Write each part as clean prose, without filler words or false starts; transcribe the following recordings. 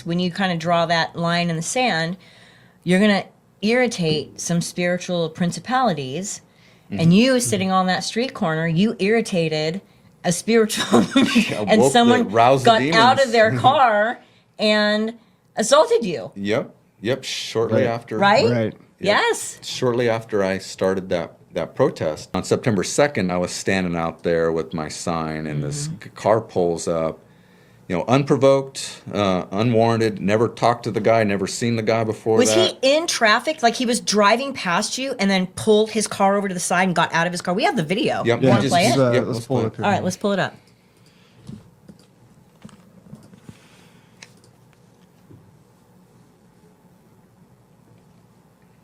When you kind of draw that line in the sand, you're going to irritate some spiritual principalities. And you sitting on that street corner, you irritated a spiritual, and someone got out of their car and assaulted you. Yep. Shortly after. Right? Right. Yes. Shortly after I started that protest, on September 2nd, I was standing out there with my sign, and this car pulls up, unprovoked, unwarranted, never talked to the guy, never seen the guy before Was that. he in traffic? Like he was driving past you and then pulled his car over to the side and got out of his car? We have the video. Yep. You want to play it? Let's pull it up here. All right, let's pull it up.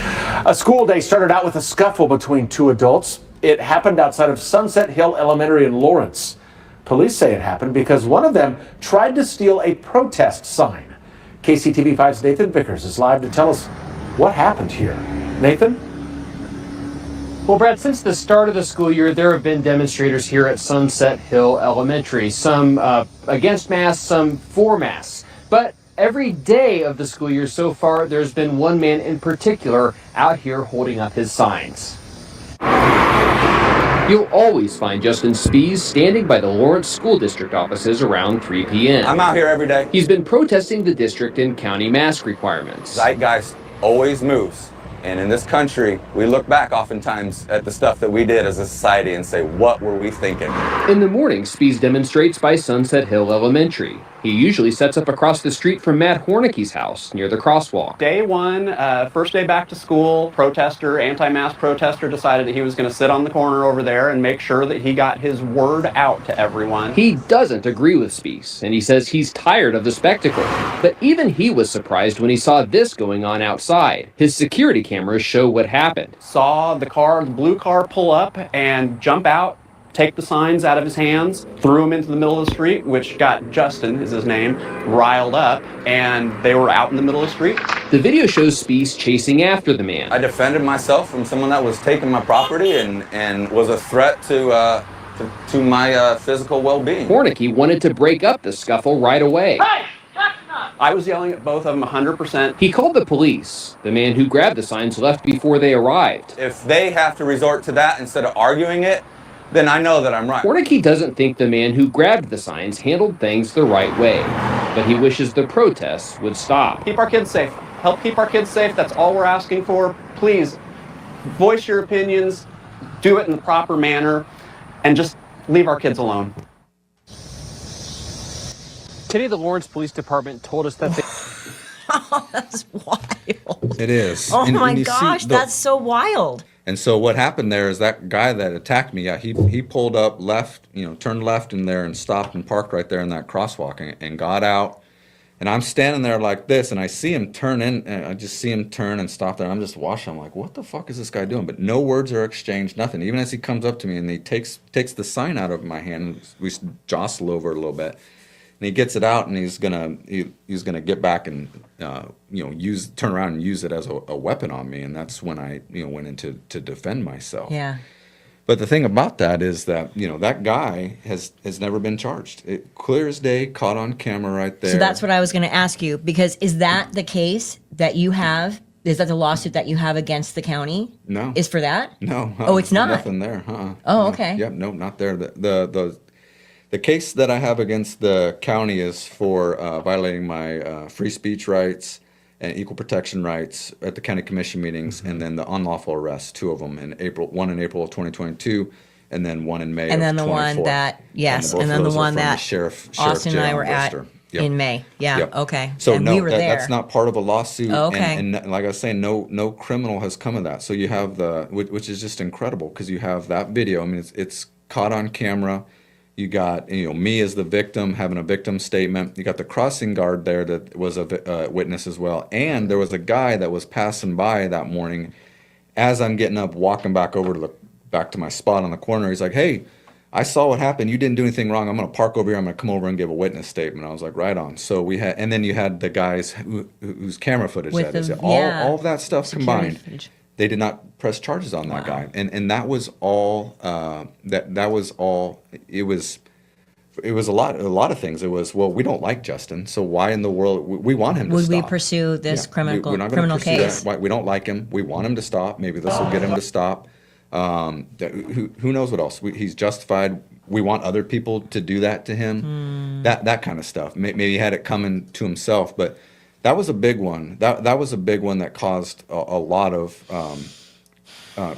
A school day started out with a scuffle between two adults. It happened outside of Sunset Hill Elementary in Lawrence. Police say it happened because one of them tried to steal a protest sign. KCTV5's Nathan Vickers is live to tell us what happened here. Nathan? Well, Brad, since the start of the school year, there have been demonstrators here at Sunset Hill Elementary, some against masks, some for masks. But every day of the school year so far, there's been one man in particular out here holding up his signs. You'll always find Justin Spies standing by the Lawrence School District offices around 3 p.m. I'm out here every day. He's been protesting the district and county mask requirements. Zeitgeist always moves. And in this country, we look back oftentimes at the stuff that we did as a society and say, what were we thinking? In the morning, Spies demonstrates by Sunset Hill Elementary. He usually sets up across the street from Matt Hornicke's house near the crosswalk. Day one, first day back to school, protester, anti-mask protester decided that he was going to sit on the corner over there and make sure that he got his word out to everyone. He doesn't agree with Spies, and he says he's tired of the spectacle. But even he was surprised when he saw this going on outside. His security cameras show what happened. Saw the blue car pull up and jump out, take the signs out of his hands, threw them into the middle of the street, which got Justin, is his name, riled up, and they were out in the middle of the street. The video shows Spies chasing after the man. I defended myself from someone that was taking my property and was a threat to my physical well-being. Hornicke wanted to break up the scuffle right away. Hey! I was yelling at both of them 100%. He called the police. The man who grabbed the signs left before they arrived. If they have to resort to that instead of arguing it, then I know that I'm right. Hornicke doesn't think the man who grabbed the signs handled things the right way, but he wishes the protests would stop. Keep our kids safe. Help keep our kids safe. That's all we're asking for. Please, voice your opinions, do it in the proper manner, and just leave our kids alone. Today, the Lawrence Police Department told us that they... Oh, that's wild. It is. Oh my gosh, that's so wild. And so what happened there is that guy that attacked me, he pulled up left, turned left in there and stopped and parked right there in that crosswalk and got out. And I'm standing there like this, and I see him turn in, and I just see him turn and stop there. And I'm just watching. I'm like, what the fuck is this guy doing? But no words are exchanged, nothing. Even as he comes up to me and he takes the sign out of my hand, we jostle over it a little bit. And he gets it out, and he's gonna get back and turn around and use it as a weapon on me, and that's when I went into to defend myself. Yeah. But the thing about that is that that guy has never been charged. Clear as day, caught on camera right there. So that's what I was going to ask you, because is that the case that you have? Is that the lawsuit that you have against the county? No. Is for that? No. Oh, it's not? Nothing there. Oh, okay. Yep. No, not there. The case that I have against the county is for violating my free speech rights and equal protection rights at the county commission meetings, and then the unlawful arrest, 2 of them one in April of 2022, and then one in May And of then the 24. one that, yes, both and of then the those are one from that Sheriff Austin and jail I in were at Worcester. Yep. in May. Yeah, Yep. okay. So and no, we were there. that's not part of a lawsuit. Oh, okay. And like I was saying, no criminal has come of that. So you have which is just incredible, because you have that video. I mean, it's caught on camera. You got me as the victim having a victim statement. You got the crossing guard there that was a witness as well. And there was a guy that was passing by that morning. As I'm getting up, walking back over back to my spot on the corner, he's like, "Hey, I saw what happened. You didn't do anything wrong. I'm going to park over here. I'm going to come over and give a witness statement." I was like, "Right on." So and then you had the guys whose camera footage With that is. the- All of that stuff Security combined. footage. They did not press charges on that Wow. guy, and that was all. That was all. It was it was a lot of things. It was, well, we don't like Justin, so why in the world we want him to Would we stop? pursue this We're not gonna criminal pursue that. case? Why- We don't like him. We want him to stop. Maybe this will get him to stop. Who knows what else? He's justified. We want other people to do that to him. That kind of stuff. Maybe he had it coming to himself, but that was a big one. That was a big one that caused a lot of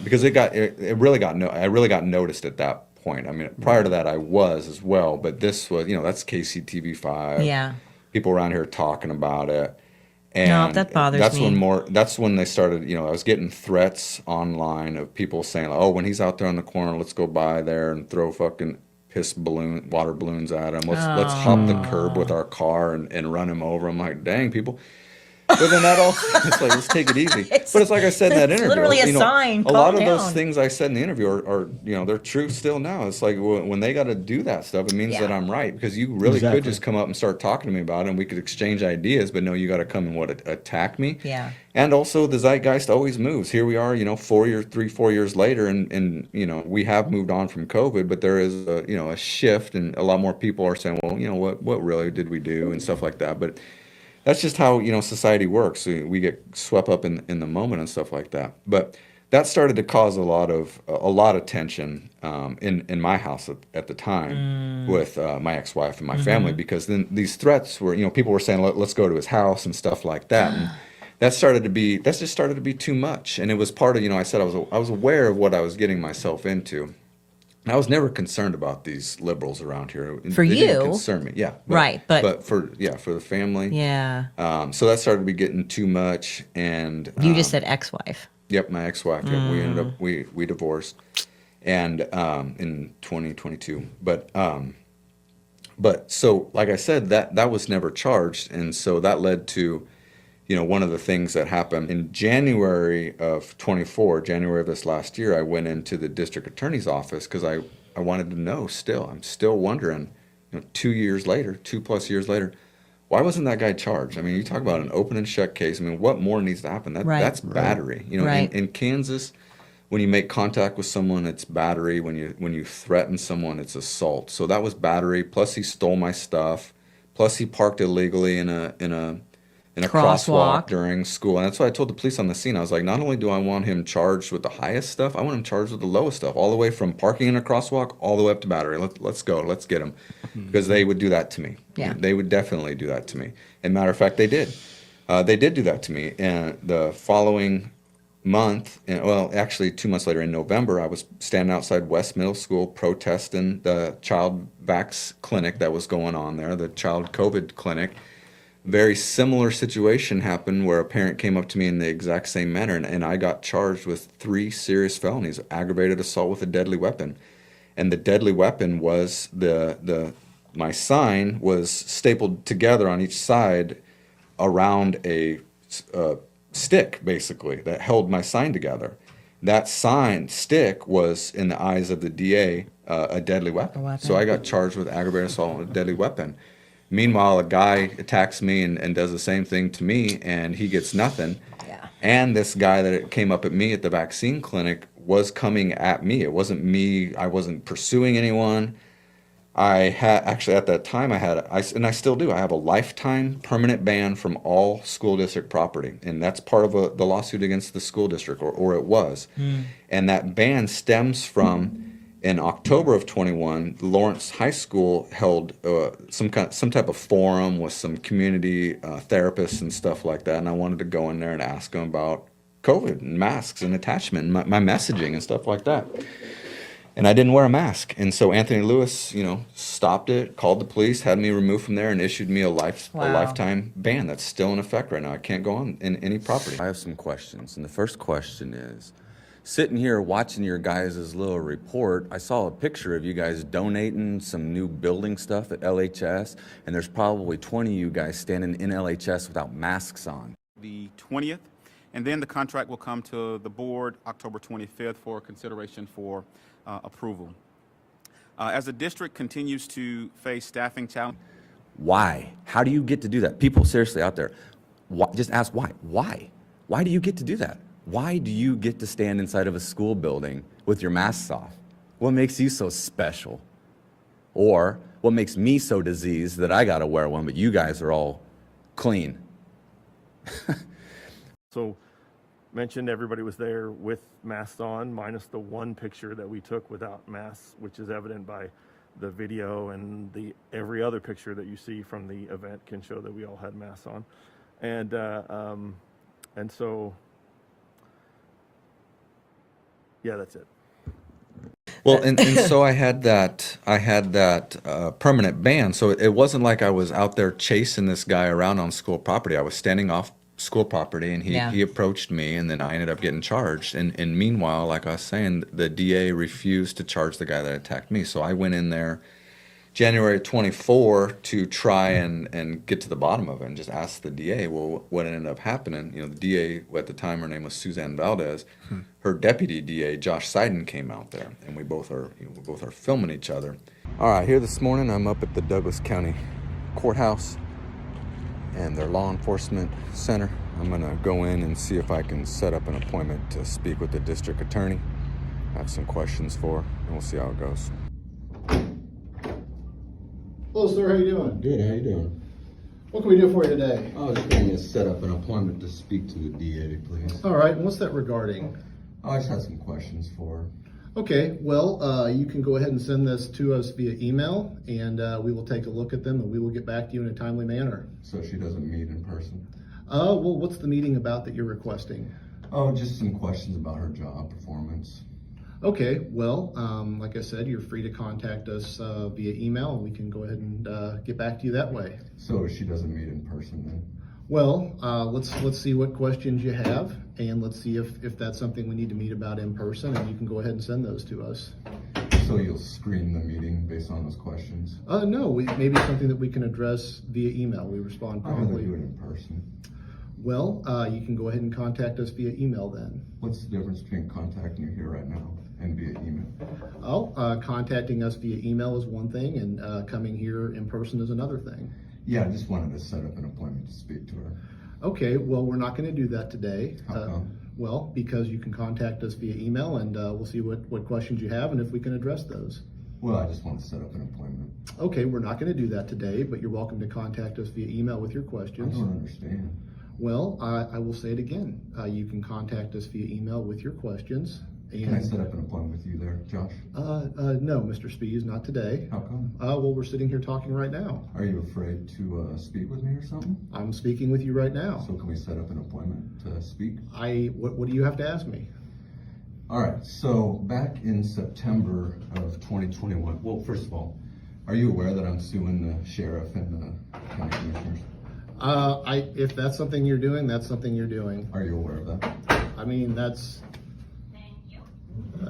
because it really got I really got noticed at that point. I mean, prior to that, I was as well, but this was, that's KCTV5. Yeah. People around here talking about it. And that bothers that's me. that's when they started, I was getting threats online of people saying, oh, when he's out there on the corner, let's go by there and throw fucking water balloons at him. Let's hop the curb with our car and run him over. I'm like, dang, people. But then that also, it's like, let's take it easy. But it's like I said in that it's interview. literally a sign, A lot calm of those down. things I said in the interview are they're true still now. It's like when they got to do that stuff, it means Yeah. that I'm right. Because you really Exactly. could just come up and start talking to me about it and we could exchange ideas, but no, you got to come and attack me. Yeah. And also the zeitgeist always moves. Here we are, 4 years later, and we have moved on from COVID, but there is a shift, and a lot more people are saying, well, what really did we do and stuff like that. But that's just how society works. We get swept up in the moment and stuff like that. But that started to cause a lot of tension in my house at the time with my ex-wife and my family, because then these threats were, people were saying, let's go to his house and stuff like that. And that just started to be too much. And it was part of, I said I was aware of what I was getting myself into. And I was never concerned about these liberals around here. For They you. didn't concern me, yeah. Right, but for the family. Yeah. So that started to be getting too much, and You just said ex-wife. yep, my ex-wife. Yeah, we ended up we divorced, and in 2022. But so like I said, that was never charged, and so that led to, one of the things that happened in January of 24, January of this last year. I went into the district attorney's office because I wanted to know. I'm still wondering, 2 years later, 2+ years later. Why wasn't that guy charged? I mean, you talk about an open and shut case. I mean, what more needs to happen? Right. That's battery. Right. In Kansas, when you make contact with someone, it's battery. When you threaten someone, it's assault. So that was battery. Plus, he stole my stuff. Plus, he parked illegally in a crosswalk during school. And that's why I told the police on the scene. I was like, not only do I want him charged with the highest stuff, I want him charged with the lowest stuff, all the way from parking in a crosswalk all the way up to battery. Let's go. Let's get him. Because they would do that to me. Yeah. They would definitely do that to me. And matter of fact, they did. They did do that to me. And the following month, actually 2 months later in November, I was standing outside West Middle School protesting the child vax clinic that was going on there, the child COVID clinic. Very similar situation happened where a parent came up to me in the exact same manner, and I got charged with 3 serious felonies: aggravated assault with a deadly weapon. And the deadly weapon was my sign was stapled together on each side around a stick, basically, that held my sign together. That stick was, in the eyes of the DA, a deadly weapon. So I got charged with aggravated assault with a deadly weapon. Meanwhile, a guy attacks me and does the same thing to me, and he gets nothing. Yeah. And this guy that came up at me at the vaccine clinic was coming at me. It wasn't me. I wasn't pursuing anyone. I had, actually at that time, and I still do, I have a lifetime permanent ban from all school district property. And that's part of the lawsuit against the school district, or it was. And that ban stems from, in October of 21, Lawrence High School held some type of forum with some community therapists and stuff like that, and I wanted to go in there and ask them about COVID and masks and attachment and my messaging and stuff like that. And I didn't wear a mask, and so Anthony Lewis, stopped it, called the police, had me removed from there, and issued me a lifetime ban that's still in effect right now. I can't go on in any property. I have some questions, and the first question is, sitting here watching your guys' little report, I saw a picture of you guys donating some new building stuff at LHS, and there's probably 20 of you guys standing in LHS without masks on. The 20th, and then the contract will come to the board October 25th for consideration for approval. As the district continues to face staffing challenges. Why? How do you get to do that? People seriously out there, just ask why. Why? Why do you get to do that? Why do you get to stand inside of a school building with your masks off? What makes you so special? Or what makes me so diseased that I got to wear one, but you guys are all clean? So mentioned everybody was there with masks on, minus the one picture that we took without masks, which is evident by the video, and every other picture that you see from the event can show that we all had masks on. And so, yeah, that's it. Well, and so I had that permanent ban. So it wasn't like I was out there chasing this guy around on school property. I was standing off school property, and he approached me, and then I ended up getting charged. And meanwhile, like I was saying, the DA refused to charge the guy that attacked me. So I went in there January 24 to try and get to the bottom of it and just ask the DA, well, what ended up happening. You know, the DA at the time, her name was Suzanne Valdez. Her deputy DA, Josh Seiden, came out there, and we both are filming each other. All right, here this morning, I'm up at the Douglas County Courthouse and their law enforcement center. I'm gonna go in and see if I can set up an appointment to speak with the district attorney. I have some questions for her, and we'll see how it goes. Hello, sir. How you doing? Good, how you doing? What can we do for you today? I was going to set up an appointment to speak to the DA, please. All right. And what's that regarding? I just had some questions for her. Okay. Well, you can go ahead and send this to us via email, and we will take a look at them, and we will get back to you in a timely manner. So she doesn't meet in person? Well, what's the meeting about that you're requesting? Oh, just some questions about her job performance. Okay. Well, like I said, you're free to contact us via email, and we can go ahead and get back to you that way. So she doesn't meet in person then? Well, let's see what questions you have, and let's see if that's something we need to meet about in person, and you can go ahead and send those to us. So you'll screen the meeting based on those questions? No, maybe something that we can address via email. We respond I'd rather promptly. do it in person. Well, you can go ahead and contact us via email then. What's the difference between contacting you here right now and via email? Contacting us via email is one thing, and coming here in person is another thing. Yeah, I just wanted to set up an appointment to speak to her. Okay, well, we're not going to do that today. How come? Well, because you can contact us via email, and we'll see what questions you have and if we can address those. Well, I just want to set up an appointment. Okay, we're not going to do that today, but you're welcome to contact us via email with your I questions. don't understand. Well, I will say it again. You can contact us via email with your questions. Can I set up an appointment with you there, Josh? No, Mr. Spees, not today. How come? Well, we're sitting here talking right now. Are you afraid to speak with me or something? I'm speaking with you right now. So can we set up an appointment to speak? What do you have to ask me? All right, so back in September of 2021, well, first of all, are you aware that I'm suing the sheriff and the county commissioners? If that's something you're doing, that's something you're doing. Are you aware of that? I mean, that's,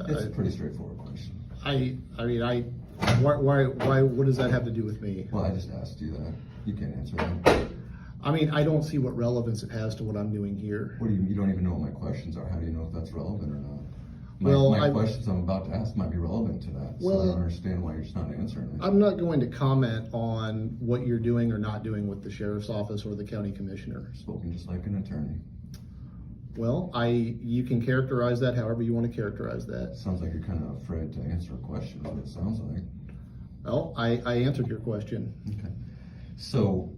It's a pretty straightforward question. why, what does that have to do with me? Well, I just asked you that. You can't answer that. I mean, I don't see what relevance it has to what I'm doing here. What do you don't even know what my questions are. How do you know if that's relevant or not? Well, My questions I'm about to ask might be relevant to that. So I Well, don't understand why you're just not answering it. I'm not going to comment on what you're doing or not doing with the sheriff's office or the county commissioner. Spoken just like an attorney. Well, you can characterize that however you want to characterize that. Sounds like you're kind of afraid to answer a question, is what it sounds like. Well, I answered your question. Okay. So,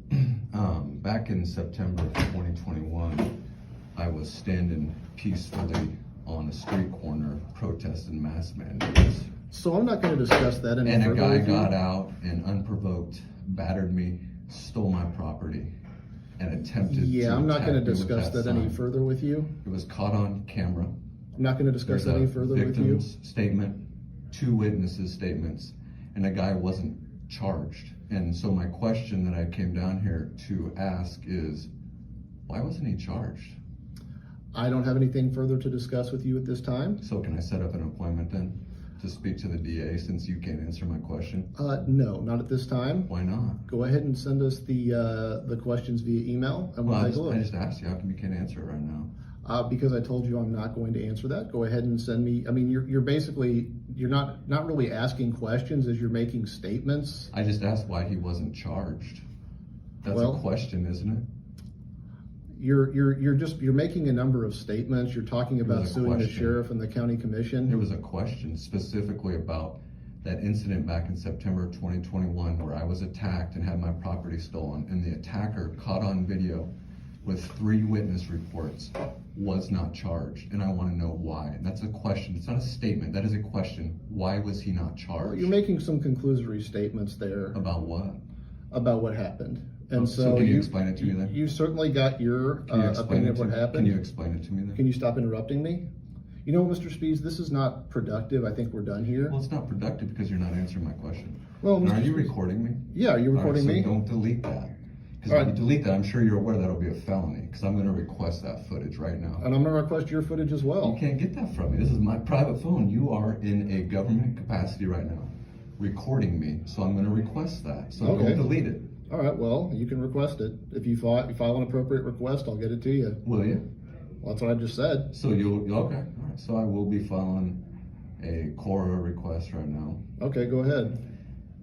back in September of 2021, I was standing peacefully on a street corner protesting mask mandates. So I'm not going to discuss that any And a further guy with you. got out and unprovoked battered me, stole my property, and attempted Yeah, to I'm not going to attack me with discuss that any sign. further with you. It was caught on camera. I'm not going to discuss There's that any a further with you. victim's statement, 2 witnesses' statements, and a guy wasn't charged. And so my question that I came down here to ask is, why wasn't he charged? I don't have anything further to discuss with you at this time. So can I set up an appointment then to speak to the DA since you can't answer my question? No, not at this time. Why not? Go ahead and send us the questions via email, and we'll Well, take a look. I just asked you, how come you can't answer it right now? Because I told you I'm not going to answer that. Go ahead and send me. I mean, you're basically not really asking questions as you're making statements. I just asked why he wasn't charged. That's Well- a question, isn't it? You're making a number of statements. You're talking about was a suing the question. sheriff and the county commission. It was a question specifically about that incident back in September 2021 where I was attacked and had my property stolen, and the attacker caught on video with 3 witness reports was not charged, and I want to know why. That's a question. It's not a statement. That is a question. Why was he not charged? You're making some conclusory statements there About what? about what happened. And So can you explain it to me then? You certainly got your Can you explain opinion it of to what me? happened. Can you explain it to me then? Can you stop interrupting me? You know, Mr. Spees, this is not productive. I think we're done here. Well, it's not productive because you're not answering my question. Well, And are Mr. you Spees- recording me? Yeah, are you recording All right, me? so don't delete that. Because All if right. you delete that, I'm sure you're aware that'll be a felony, because I'm gonna request that footage right now. And I'm gonna request your footage as well. You can't get that from me. This is my private phone. You are in a government capacity right now, recording me, so I'm gonna request that. So Okay. don't delete it, All right, well, you can request it. If you file an appropriate request, I'll get it to you. will you? Well, that's what I just said. So you'll, okay, all right. So I will be filing a Cora request right now. Okay, go ahead.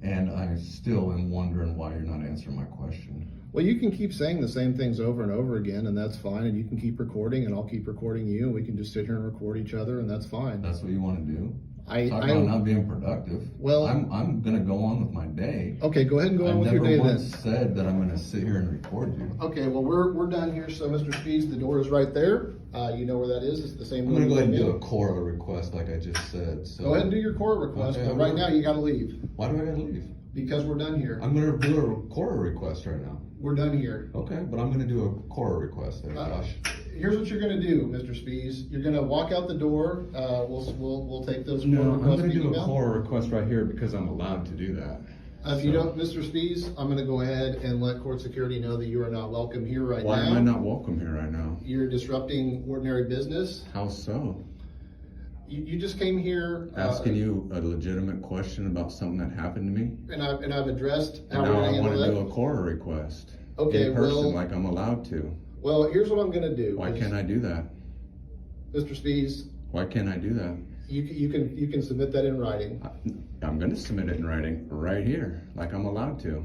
And I still am wondering why you're not answering my question. Well, you can keep saying the same things over and over again, and that's fine. And you can keep recording, and I'll keep recording you, and we can just sit here and record each other, and that's fine. That's what you wanna do? I Talk about not being productive. Well- I'm gonna go on with my day. Okay, go ahead and go on I with your day never then. once said that I'm gonna sit here and record you. Okay, well, we're done here. So, Mr. Spees, the door is right there. You know where that is. It's the same. I'm gonna go ahead and do door. a Cora request like I just said, so. Go ahead and do your court request, Okay, but I'm right gonna- now you gotta leave Why do I gotta leave? because we're done here. I'm gonna do a Cora request right now. We're done here. Okay, but I'm gonna do a Cora request there, Josh. Here's what you're gonna do, Mr. Spees. You're gonna walk out the door. We'll take those court No, I'm requests gonna via do a email. Cora request right here because I'm allowed to do that. If you don't, Mr. Spees, I'm gonna go ahead and let court security know that you are not welcome here right Why now. am I not welcome here right now? You're disrupting ordinary business. How so? You just came here. Asking you a legitimate question about something that happened to me? And I've addressed how And we're now gonna I handle wanna do that. a Cora request. Okay, In person, well- like I'm allowed to. Well, here's what I'm gonna do. Why can't I do that? Mr. Spees, Why can't I do that? you can submit that in writing. I'm gonna submit it in writing right here, like I'm allowed to.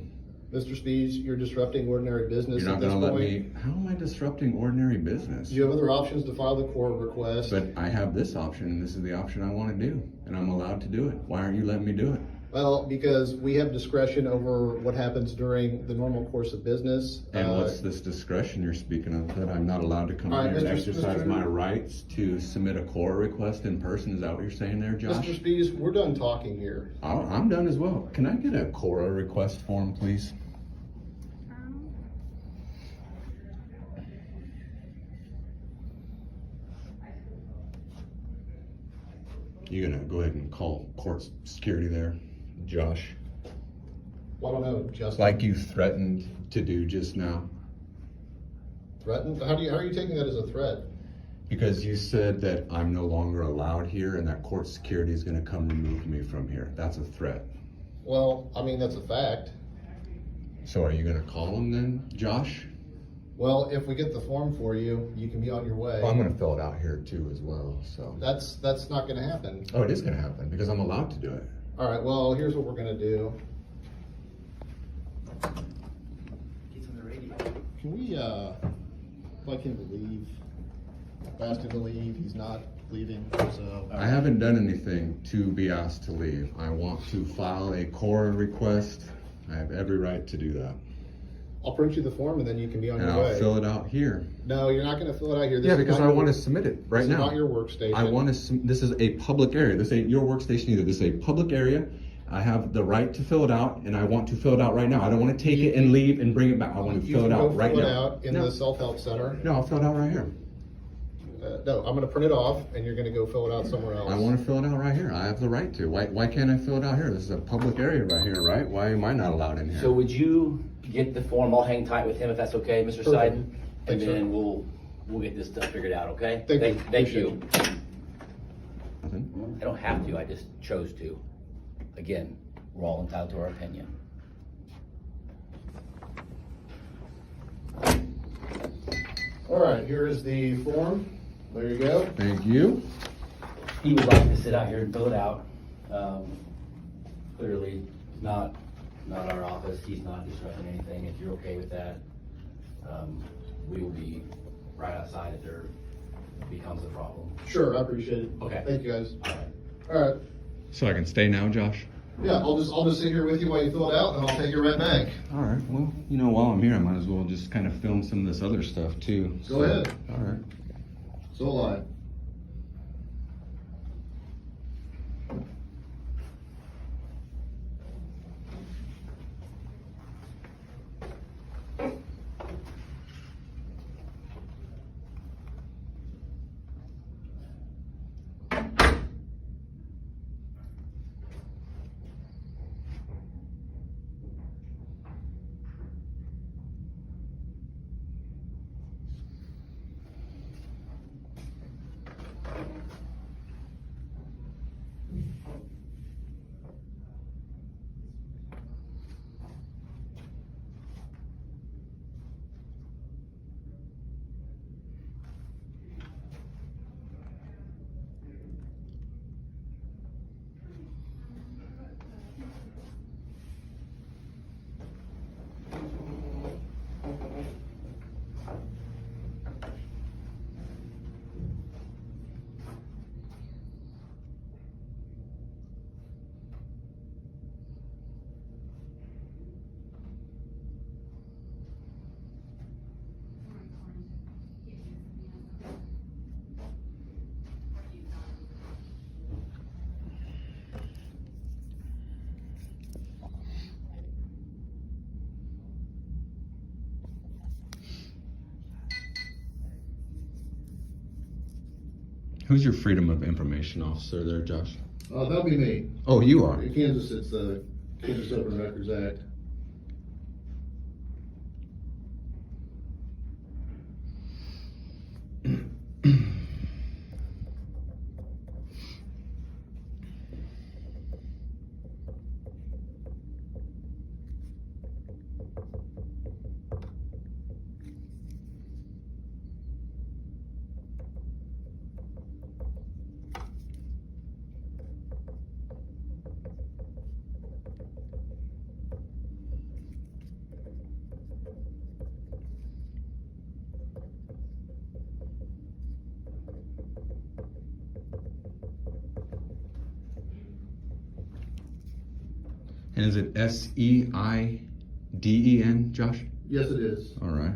Mr. Spees, you're disrupting ordinary business You're at not this gonna let point. me, how am I disrupting ordinary business? You have other options to file the court request. But I have this option, and this is the option I wanna do, and I'm allowed to do it. Why aren't you letting me do it? Well, because we have discretion over what happens during the normal course of business. And what's this discretion you're speaking of, that I'm not allowed to come All in right, here and Mr. exercise my rights to submit a Cora request in person? Is that what you're saying there, Josh? Mr. Spees, we're done talking here. I'm done as well. Can I get a Cora request form, please? You gonna go ahead and call court security there, Josh? Well, I don't know, Justin. Like you threatened to do just now? Threatened? How are you taking that as a threat? Because you said that I'm no longer allowed here and that court security is gonna come remove me from here. That's a threat. Well, I mean, that's a fact. So are you gonna call him then, Josh? Well, if we get the form for you, you can be on your way. Well, I'm gonna fill it out here too as well, so. That's not gonna happen. Oh, it is gonna happen because I'm allowed to do it. All right, well, here's what we're gonna do. Can we, like him to leave? I asked him to leave, he's not leaving, so. I haven't done anything to be asked to leave. I want to file a Cora request. I have every right to do that. I'll print you the form and then you can be on And your I'll way. fill it out here. No, you're not gonna fill it out here. This Yeah, is because not I your- want to submit it right This now. is not your workstation. I want to, this is a public area. This ain't your workstation either. This is a public area. I have the right to fill it out and I want to fill it out right now. I don't want to take it and leave and bring it back. I want to You fill it can go out right fill it now. out in No. the self-help center. No, I'll fill it out right here. No, I'm gonna print it off and you're gonna go fill it out somewhere else. I want to fill it out right here. I have the right to. Why can't I fill it out here? This is a public area right here, right? Why am I not allowed in here? So would you get the form, I'll hang tight with him if that's okay, Mr. Seiden? And Thanks, sir. then we'll get this stuff figured out, okay? Thank you. Thank you. Nothing? I don't have to, I just chose to. Again, we're all entitled to our opinion. All right, here is the form. There you go. Thank you. He would like to sit out here and fill it out. Clearly, not our office, he's not disrupting anything. If you're okay with that, we will be right outside if there becomes a problem. Sure, I appreciate it. Okay. Thank you, guys. All right. All right. So I can stay now, Josh? Yeah, I'll just sit here with you while you fill it out, and I'll take it right back. All right. Well, while I'm here, I might as well just kind of film some of this other stuff too. Go ahead. All right. So will I. Who's your Freedom of Information officer there, Josh? That'll be me. Oh, you are. In Kansas, it's the Kansas Open Records Act. And is it SEIDEN, Josh? Yes, it is. All right.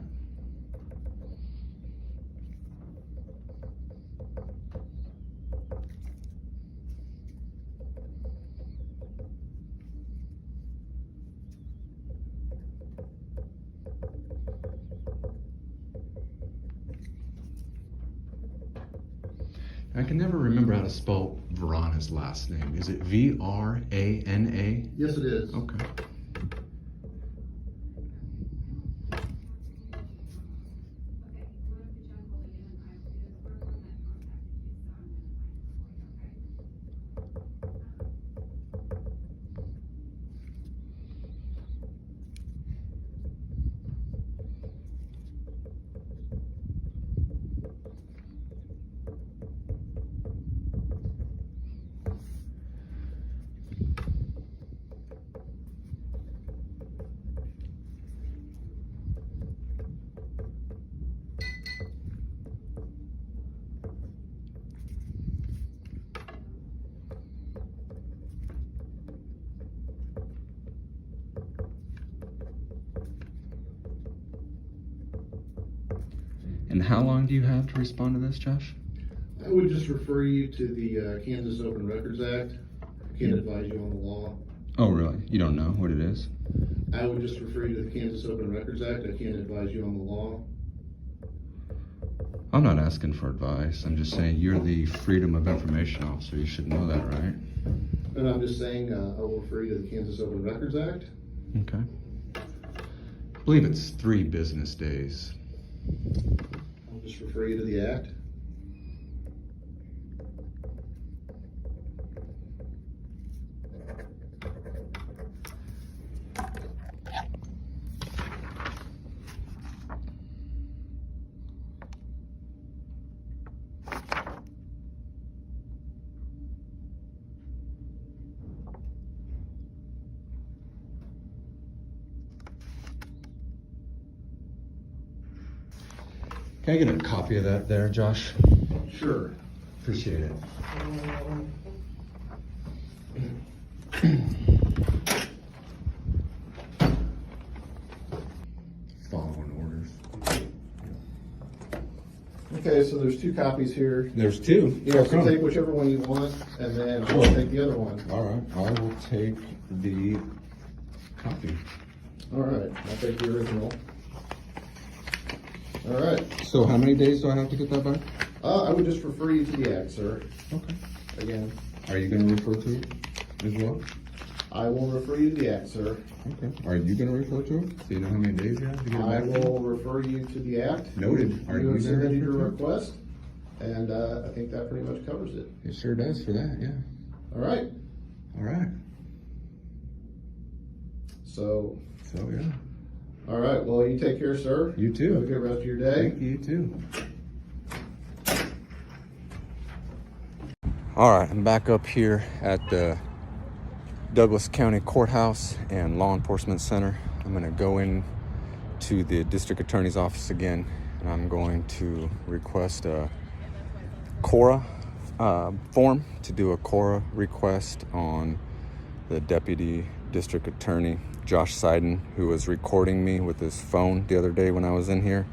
I can never remember how to spell Varana's last name. Is it V-R-A-N-A? Yes, it is. Okay. And how long do you have to respond to this, Josh? I would just refer you to the Kansas Open Records Act. I can't advise you on the law. Oh, really? You don't know what it is? I would just refer you to the Kansas Open Records Act. I can't advise you on the law. I'm not asking for advice. I'm just saying you're the Freedom of Information officer. You should know that, right? And I'm just saying I'll refer you to the Kansas Open Records Act. Okay. I believe it's 3 business days. I'll just refer you to the act. Can I get a copy of that there, Josh? Sure. Appreciate it. Okay, so there's 2 copies here. There's 2. Yeah, so take whichever one you want, and then I'll take the other one. All right, I will take the copy. All right, I'll take the original. All right, So how many days do I have to get that back? I would just refer you to the act, sir. Okay. Again, Are you gonna refer to it as well? I will refer you to the act, sir. Okay. Are you gonna refer to it? So you know how many days you have to get it I back? will refer you to the act. Noted. Are You you have gonna submitted refer your to it? request, and I think that pretty much covers it. It sure does for that, yeah. All right, All right. so, Yeah. all right, well, you take care, sir. You too. Have a good rest of your day. Thank you too. All right, I'm back up here at the Douglas County Courthouse and Law Enforcement Center. I'm gonna go in to the district attorney's office again, and I'm going to request a CORA form to do a CORA request on the deputy district attorney, Josh Seiden, who was recording me with his phone the other day when I was in here.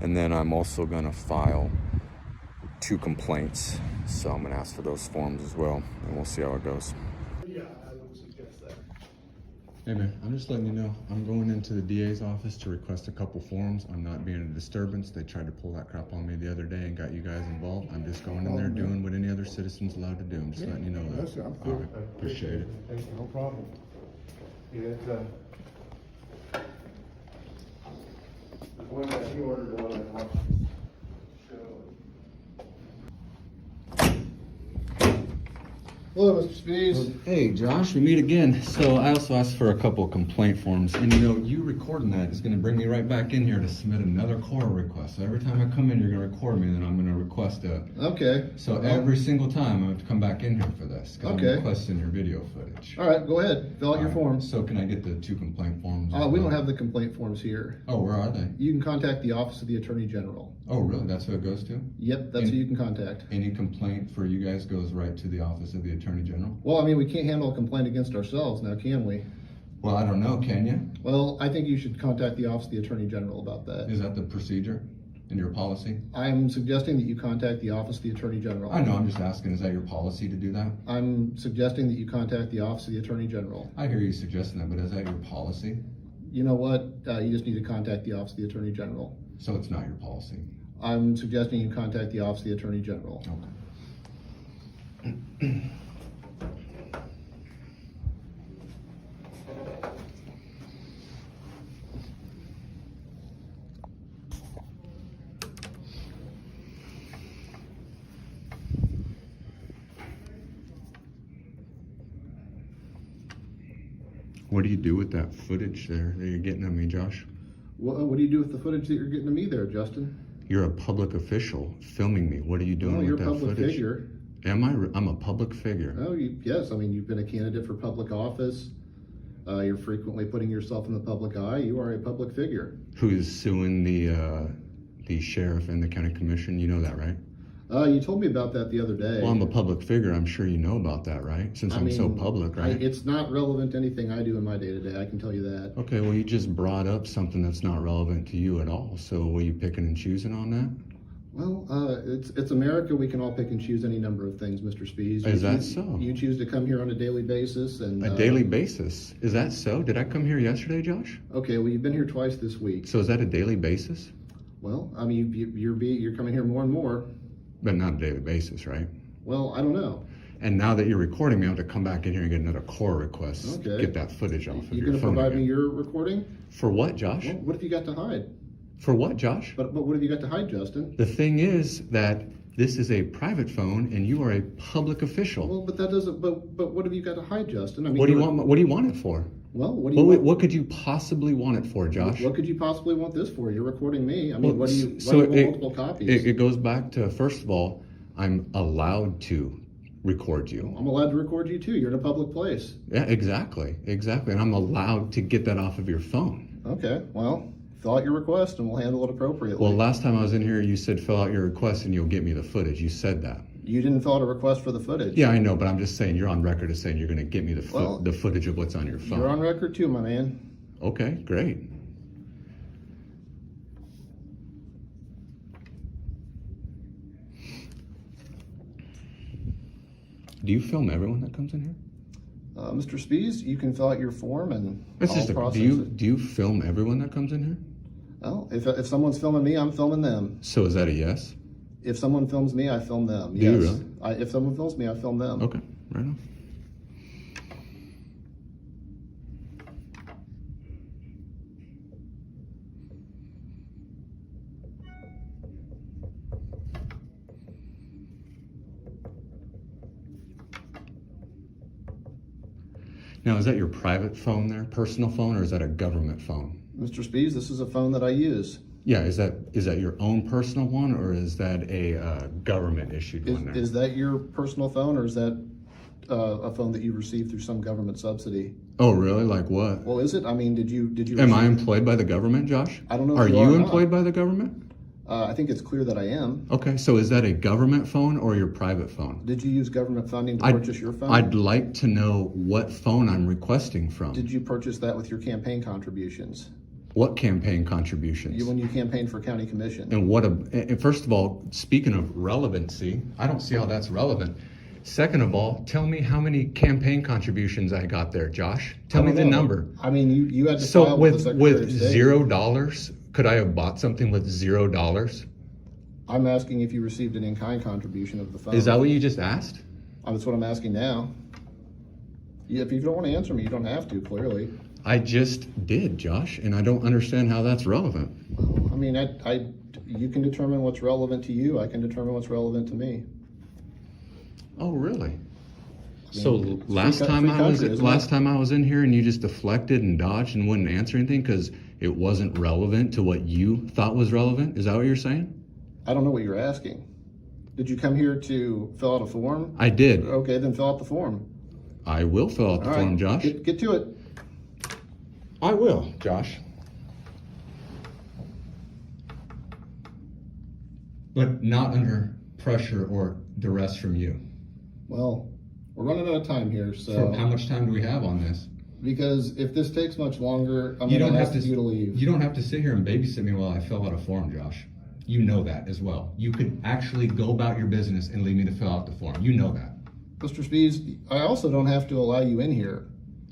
And then I'm also gonna file 2 complaints. So I'm gonna ask for those forms as well, and we'll see how it goes. Yeah, I would suggest that. Hey man, I'm just letting you know, I'm going into the DA's office to request a couple forms. I'm not being a disturbance. They tried to pull that crap on me the other day and got you guys involved. I'm just going in there doing what any other citizen's allowed to do. I'm just letting you know that. I'm All right, appreciate it. Thank you, no problem. Yeah, it's, the one that he ordered, the one I want to show. Hello, Mr. Spees. Hey Josh, we meet again. So I also asked for a couple of complaint forms, and you know, you recording that is gonna bring me right back in here to submit another CORA request. So every time I come in, you're gonna record me, and then I'm gonna request a. Okay. So every single time I have to come back in here for this, because Okay. I'm requesting your video footage. All right, go ahead, fill out your All right, forms. So can I get the 2 complaint forms? We don't have the complaint forms here. Oh, where are they? You can contact the Office of the Attorney General. Oh, really? That's who it goes to? Yep, that's who you can contact. Any complaint for you guys goes right to the Office of the Attorney General? Well, I mean, we can't handle a complaint against ourselves now, can we? Well, I don't know, can you? Well, I think you should contact the Office of the Attorney General about that. Is that the procedure in your policy? I'm suggesting that you contact the Office of the Attorney General. I know, I'm just asking, is that your policy to do that? I'm suggesting that you contact the Office of the Attorney General. I hear you suggesting that, but is that your policy? You know what? You just need to contact the Office of the Attorney General. So it's not your policy? I'm suggesting you contact the Office of the Attorney General. Okay. What do you do with that footage there that you're getting of me, Josh? What do you do with the footage that you're getting to me there, Justin? You're a public official filming me. What are you doing Oh, with you're that a public footage? figure. Am I? I'm a public figure. Oh, yes. I mean, you've been a candidate for public office. You're frequently putting yourself in the public eye. You are a public figure. Who is suing the sheriff and the county commission? You know that, right? You told me about that the other day. Well, I'm a public figure. I'm sure you know about that, right? Since I'm so public, right? It's not relevant to anything I do in my day-to-day, I can tell you that. Okay, well, you just brought up something that's not relevant to you at all. So were you picking and choosing on that? Well, it's America. We can all pick and choose any number of things, Mr. Spees. Is that so? You choose to come here on a daily basis, and A daily basis? Is that so? Did I come here yesterday, Josh? Okay, well, you've been here twice this week. So is that a daily basis? Well, I mean, you're coming here more and more. But not a daily basis, right? Well, I don't know. And now that you're recording me, I have to come back in here and get another CORA request. Okay. Get that footage off of You your gonna phone. provide me again. your recording? For what, Josh? Well, what have you got to hide? For what, Josh? But what have you got to hide, Justin? The thing is that this is a private phone and you are a public official. Well, but that doesn't. But what have you got to hide, Justin? I mean, What do you want? What do you want it for? Well, what do you? want? What could you possibly want it for, Josh? What could you possibly want this for? You're recording me. I mean, Well, why do you so want multiple copies? It goes back to, first of all, I'm allowed to record you. I'm allowed to record you too. You're in a public place. Yeah, exactly. And I'm allowed to get that off of your phone. Okay. Well, fill out your request and we'll handle it appropriately. Well, last time I was in here, you said fill out your request and you'll get me the footage. You said that. You didn't fill out a request for the footage. Yeah, I know, but I'm just saying you're on record as saying you're going to get me the Well, the footage of what's on your phone. You're on record too, my man. Okay, great. Do you film everyone that comes in here? Mr. Spees, you can fill out your form and That's I'll just process it. do you film everyone that comes in here? Well, if someone's filming me, I'm filming them. So is that a yes? If someone films me, I film them. Do you Yes. really? If someone films me, I film them. Okay, right on. Now, is that your private phone there, personal phone, or is that a government phone? Mr. Spees, this is a phone that I use. Yeah, is that your own personal one, or is that a government issued one there? Is that your personal phone, or is that a phone that you received through some government subsidy? Oh, really? Like what? Well, is it? I mean, did you? Am I receive- employed by the government, Josh? I don't know if Are you you are or not. employed by the government? I think it's clear that I am. Okay, so is that a government phone or your private phone? Did you use government funding to I'd- purchase your phone? I'd like to know what phone I'm requesting from. Did you purchase that with your campaign contributions? What campaign contributions? When you campaigned for county commission? And first of all, speaking of relevancy, I don't see how that's relevant. Second of all, tell me how many campaign contributions I got there, Josh. Tell I me don't the know. number. I mean, you had to So file with the Secretary with of State. $0, could I have bought something with $0? I'm asking if you received an in-kind contribution of the phone. Is that what you just asked? That's what I'm asking now. Yeah, if you don't want to answer me, you don't have to, clearly. I just did, Josh, and I don't understand how that's relevant. I mean, you can determine what's relevant to you. I can determine what's relevant to me. Oh, really? So last free time country, isn't it? time I was in here and you just deflected and dodged and wouldn't answer anything because it wasn't relevant to what you thought was relevant. Is that what you're saying? I don't know what you're asking. Did you come here to fill out a form? I did. Okay, then fill out the form. I will fill out the All right, form, Josh. Get to it. I will, Josh. But not under pressure or duress from you. Well, we're running out of time here, So so how much time do we have on this? because if this takes much longer, I'm You going don't to have ask to you to leave. You don't have to sit here and babysit me while I fill out a form, Josh. You know that as well. You could actually go about your business and leave me to fill out the form. You know that. Mr. Spees, I also don't have to allow you in here.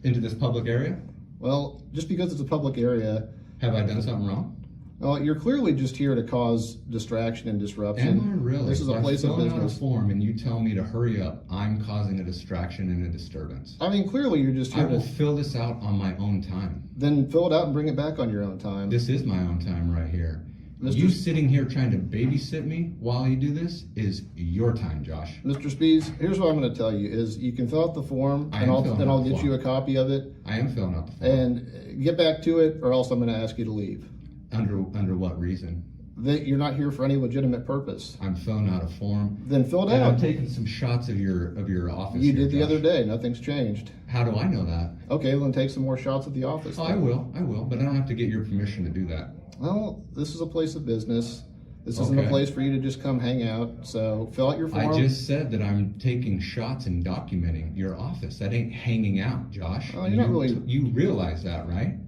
Into this public area? Well, just because it's a public area, Have I done something wrong? well, you're clearly just here to cause distraction and disruption. Am I really? This is a By place of filling out business. a form and you tell me to hurry up, I'm causing a distraction and a disturbance. I mean, clearly you're just I here will to fill this out on my own time. then fill it out and bring it back on your own time. This is my own time right here. Mr. You sitting here trying to babysit me while you do this is your time, Josh. Mr. Spees, here's what I'm going to tell you: is you can fill out the form, I and am filling then out I'll the get you a form. copy of it, I am filling out the form. and get back to it, or else I'm going to ask you to leave. Under what reason? That you're not here for any legitimate purpose. I'm filling out a form. Then fill it And I'm out. taking some shots of your office. You here, did the Josh. other day. Nothing's changed. How do I know that? Okay, well, then take some more shots at the office. Oh, then. I will, but I don't have to get your permission to do that. Well, this is a place of business. This isn't a Okay. place for you to just come hang out. So fill out your form. I just said that I'm taking shots and documenting your office. That ain't hanging out, Josh. Oh, you're not really- You realize that, right?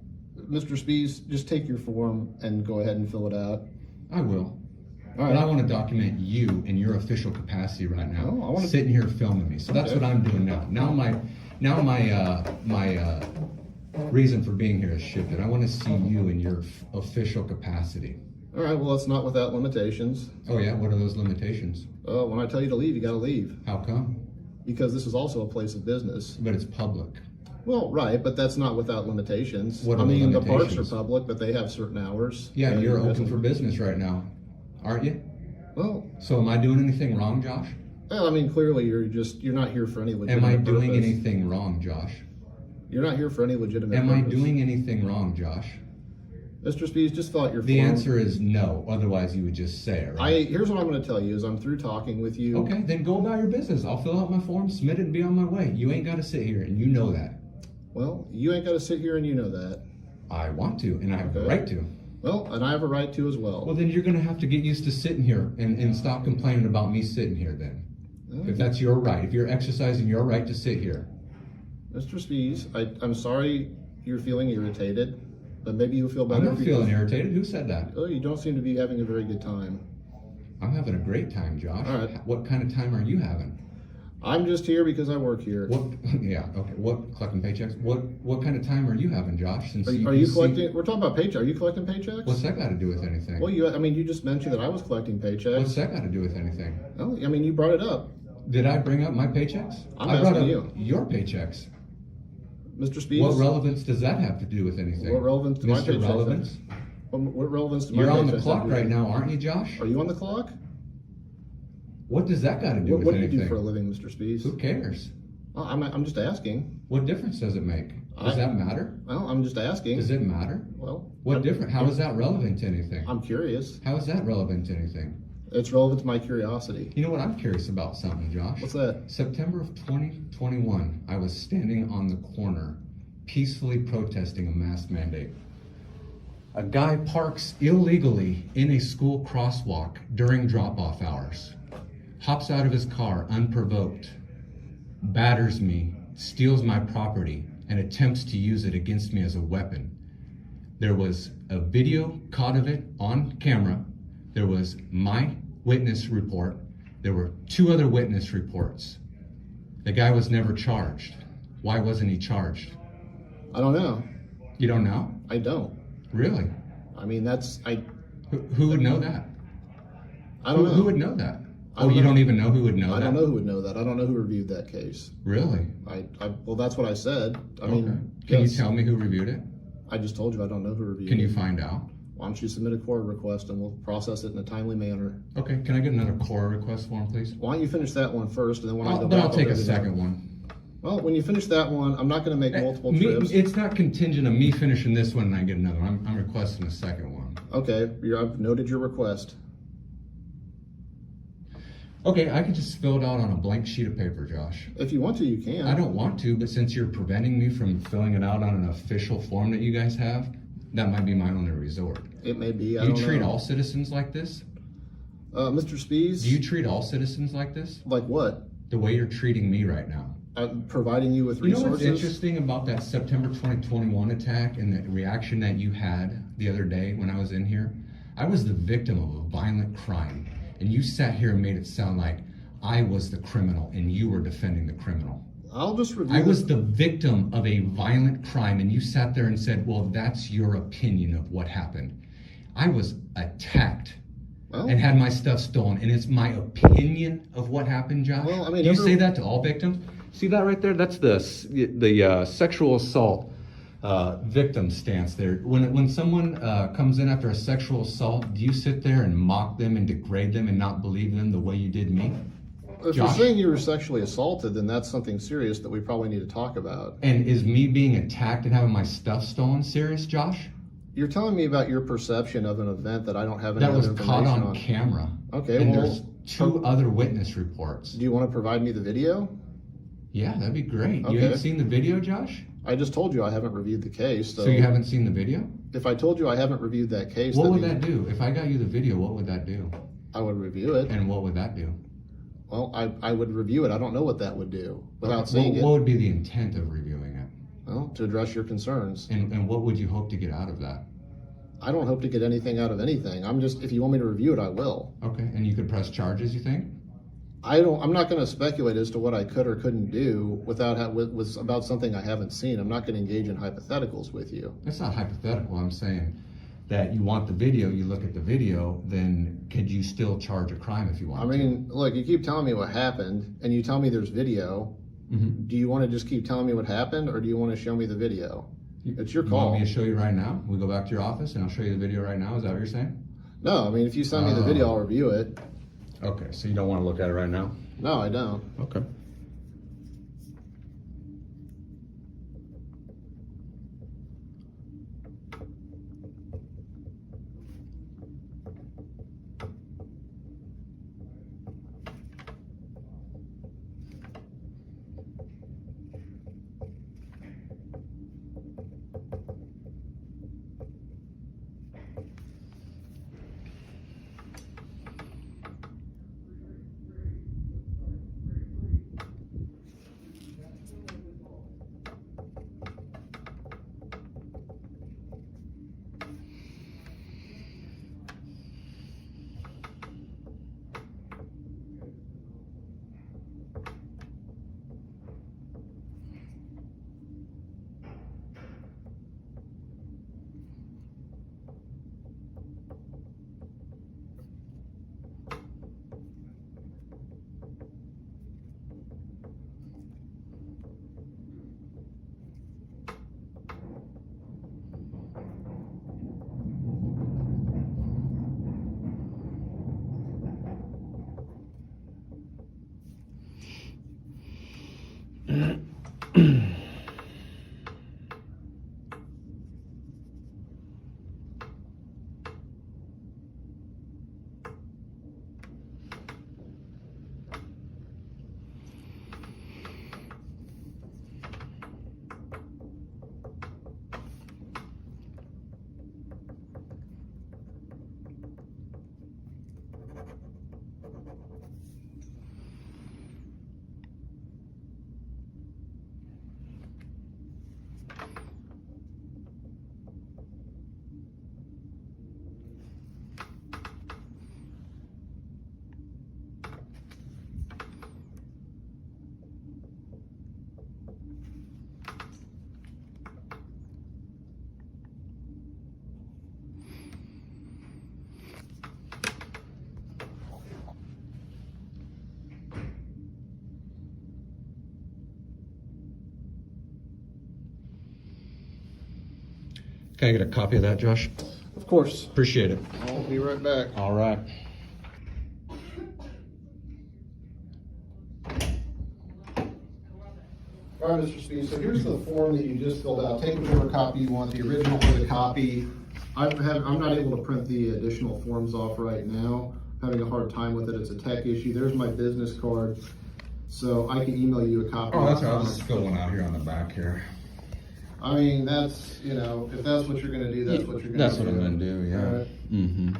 Mr. Spees, just take your form and go ahead and fill it out. I will. All But I right. want to document you in your official capacity right now, Oh, I wanna- sitting here filming me. So that's Okay. what I'm doing now. Now my reason for being here has shifted. I want to see you in your official capacity. All right. Well, it's not without limitations. Oh yeah, what are those limitations? When I tell you to leave, you got to leave How come? because this is also a place of business. But it's public. Well, right, but that's not without limitations. What are I the mean, the parks are limitations? public, but they have certain hours. Yeah, that you're you open visit. for business right now, aren't you? Well, So am I doing anything wrong, Josh? I mean, clearly you're not here for any Am legitimate I doing purpose. anything wrong, Josh? You're not here for any legitimate Am I purpose. doing anything wrong, Josh? Mr. Spees, just fill out your The form. answer is no. Otherwise, you would just say it, right? Here's what I'm going to tell you: is I'm through talking with you. Okay, then go about your business. I'll fill out my form, submit it, and be on my way. You ain't got to sit here, and you know that. Well, you ain't got to sit here and you know that. I want to, and I have the Okay. right to. Well, and I have a right to as well. Well, then you're going to have to get used to sitting here and stop complaining about me sitting here then. If that's your right, if you're exercising your right to sit here. Mr. Spees, I'm sorry you're feeling irritated, but maybe you'll feel better. I'm not if you feeling just- irritated. Who said that? Oh, you don't seem to be having a very good time. I'm having a great time, Josh. All right. What kind of time are you having? I'm just here because I work here. What? Yeah. Okay. What collecting paychecks? What kind of time are you having, Josh? Since Are you collecting? We're talking about paycheck. Are you collecting paychecks? What's that got to do with anything? Well, you just mentioned that I was collecting paychecks. What's that got to do with anything? Oh, I mean, you brought it up. Did I bring up my paychecks? I'm I brought asking up you. your paychecks. Mr. Spees. What relevance does that have to do with anything? What relevance to my Mr. paychecks? Relevance? What relevance to my You're on the paychecks clock have right you? now, aren't you, Josh? Are you on the clock? What does that got to do What, with what do you anything? do for a living, Mr. Spees? Who cares? Oh, I'm just asking. What difference does it make? Does that matter? Well, I'm just asking. Does it matter? Well, What different? How is that relevant to anything? I'm curious. How is that relevant to anything? It's relevant to my curiosity. You know what? I'm curious about something, Josh. What's that? September of 2021, I was standing on the corner, peacefully protesting a mask mandate. A guy parks illegally in a school crosswalk during drop-off hours, hops out of his car unprovoked, batters me, steals my property, and attempts to use it against me as a weapon. There was a video caught of it on camera. There was my witness report. There were 2 other witness reports. The guy was never charged. Why wasn't he charged? I don't know. You don't know? I don't. Really? I mean, Who would know that? I don't know. Who would know that? I Oh, don't you know. don't even know who would know I that? don't know who would know that. I don't know who reviewed that case. Really? Well, that's what I said. I Okay. mean, Can yes. you tell me who reviewed it? I just told you I don't know who reviewed Can it. you find out? Why don't you submit a court request and we'll process it in a timely manner. Okay, can I get another core request form, please? Why don't you finish that one first, and then when I go But back, I'll take get a it second done. one. Well, when you finish that one, I'm not going to make multiple Me- trips. It's not contingent on me finishing this one and I get another one. I'm requesting a second one. Okay, I've noted your request. Okay, I can just fill it out on a blank sheet of paper, Josh. If you want to, you can. I don't want to, but since you're preventing me from filling it out on an official form that you guys have, that might be my only resort. It may be. Do I you don't treat know. all citizens like this? Mr. Spees? Do you treat all citizens like this? Like what? The way you're treating me right now. Providing you with You know resources? what's interesting about that September 2021 attack and the reaction that you had the other day when I was in here? I was the victim of a violent crime, and you sat here and made it sound like I was the criminal and you were defending the criminal. I'll just review I was the victim of a violent crime, and you sat there and said, well, that's your opinion of what happened. I was attacked and had my stuff stolen, and it's my opinion of what happened, Josh. Well, I mean, do you every- say that to all victims? See that right there? That's the sexual assault victim stance there. When someone comes in after a sexual assault, do you sit there and mock them and degrade them and not believe them the way you did me? If Josh? you're saying you were sexually assaulted, then that's something serious that we probably need to talk about. And is me being attacked and having my stuff stolen serious, Josh? You're telling me about your perception of an event that I don't have any That other was information caught on on. camera. Okay, And well, there's 2 other witness reports. Do you want to provide me the video? Yeah, that'd be great. Okay. You haven't seen the video, Josh? I just told you I haven't reviewed the case. So, So you haven't seen the video? If I told you I haven't reviewed that case, What would means that do? If I got you the video, what would that do? I would review it. And what would that do? Well, I would review it. I don't know what that would do without seeing What it. would be the intent of reviewing it? Well, to address your concerns. And what would you hope to get out of that? I don't hope to get anything out of anything. If you want me to review it, I will. Okay, and you could press charges, you think? I'm not going to speculate as to what I could or couldn't do with about something I haven't seen. I'm not going to engage in hypotheticals with you. That's not hypothetical. I'm saying that you want the video, you look at the video, then could you still charge a crime if you want I mean, look, you keep telling me what happened, and you tell me there's video. Mm-hmm. Do you want to just keep telling me what happened, or do you want to show me the video? It's your You want call. me to show you right now? We go back to your office and I'll show you the video right now. Is that what you're saying? No, I mean, if you send me the video, I'll review it. Okay, so you don't want to look at it right now? No, I don't. Okay. Can I get a copy of that, Josh? Of course. Appreciate it. I'll be right back. All right. All right, Mr. Speed, so here's the form that you just filled out. Take whichever copy you want, the original or the copy. I'm not able to print the additional forms off right now. Having a hard time with it. It's a tech issue. There's my business card. So I can email you a copy. Oh, that's right. I'll just fill one out here on the back here. I mean, that's, you know, if that's what you're gonna do, that's what you're gonna do. That's what I'm gonna do, yeah. All right. Mm-hmm.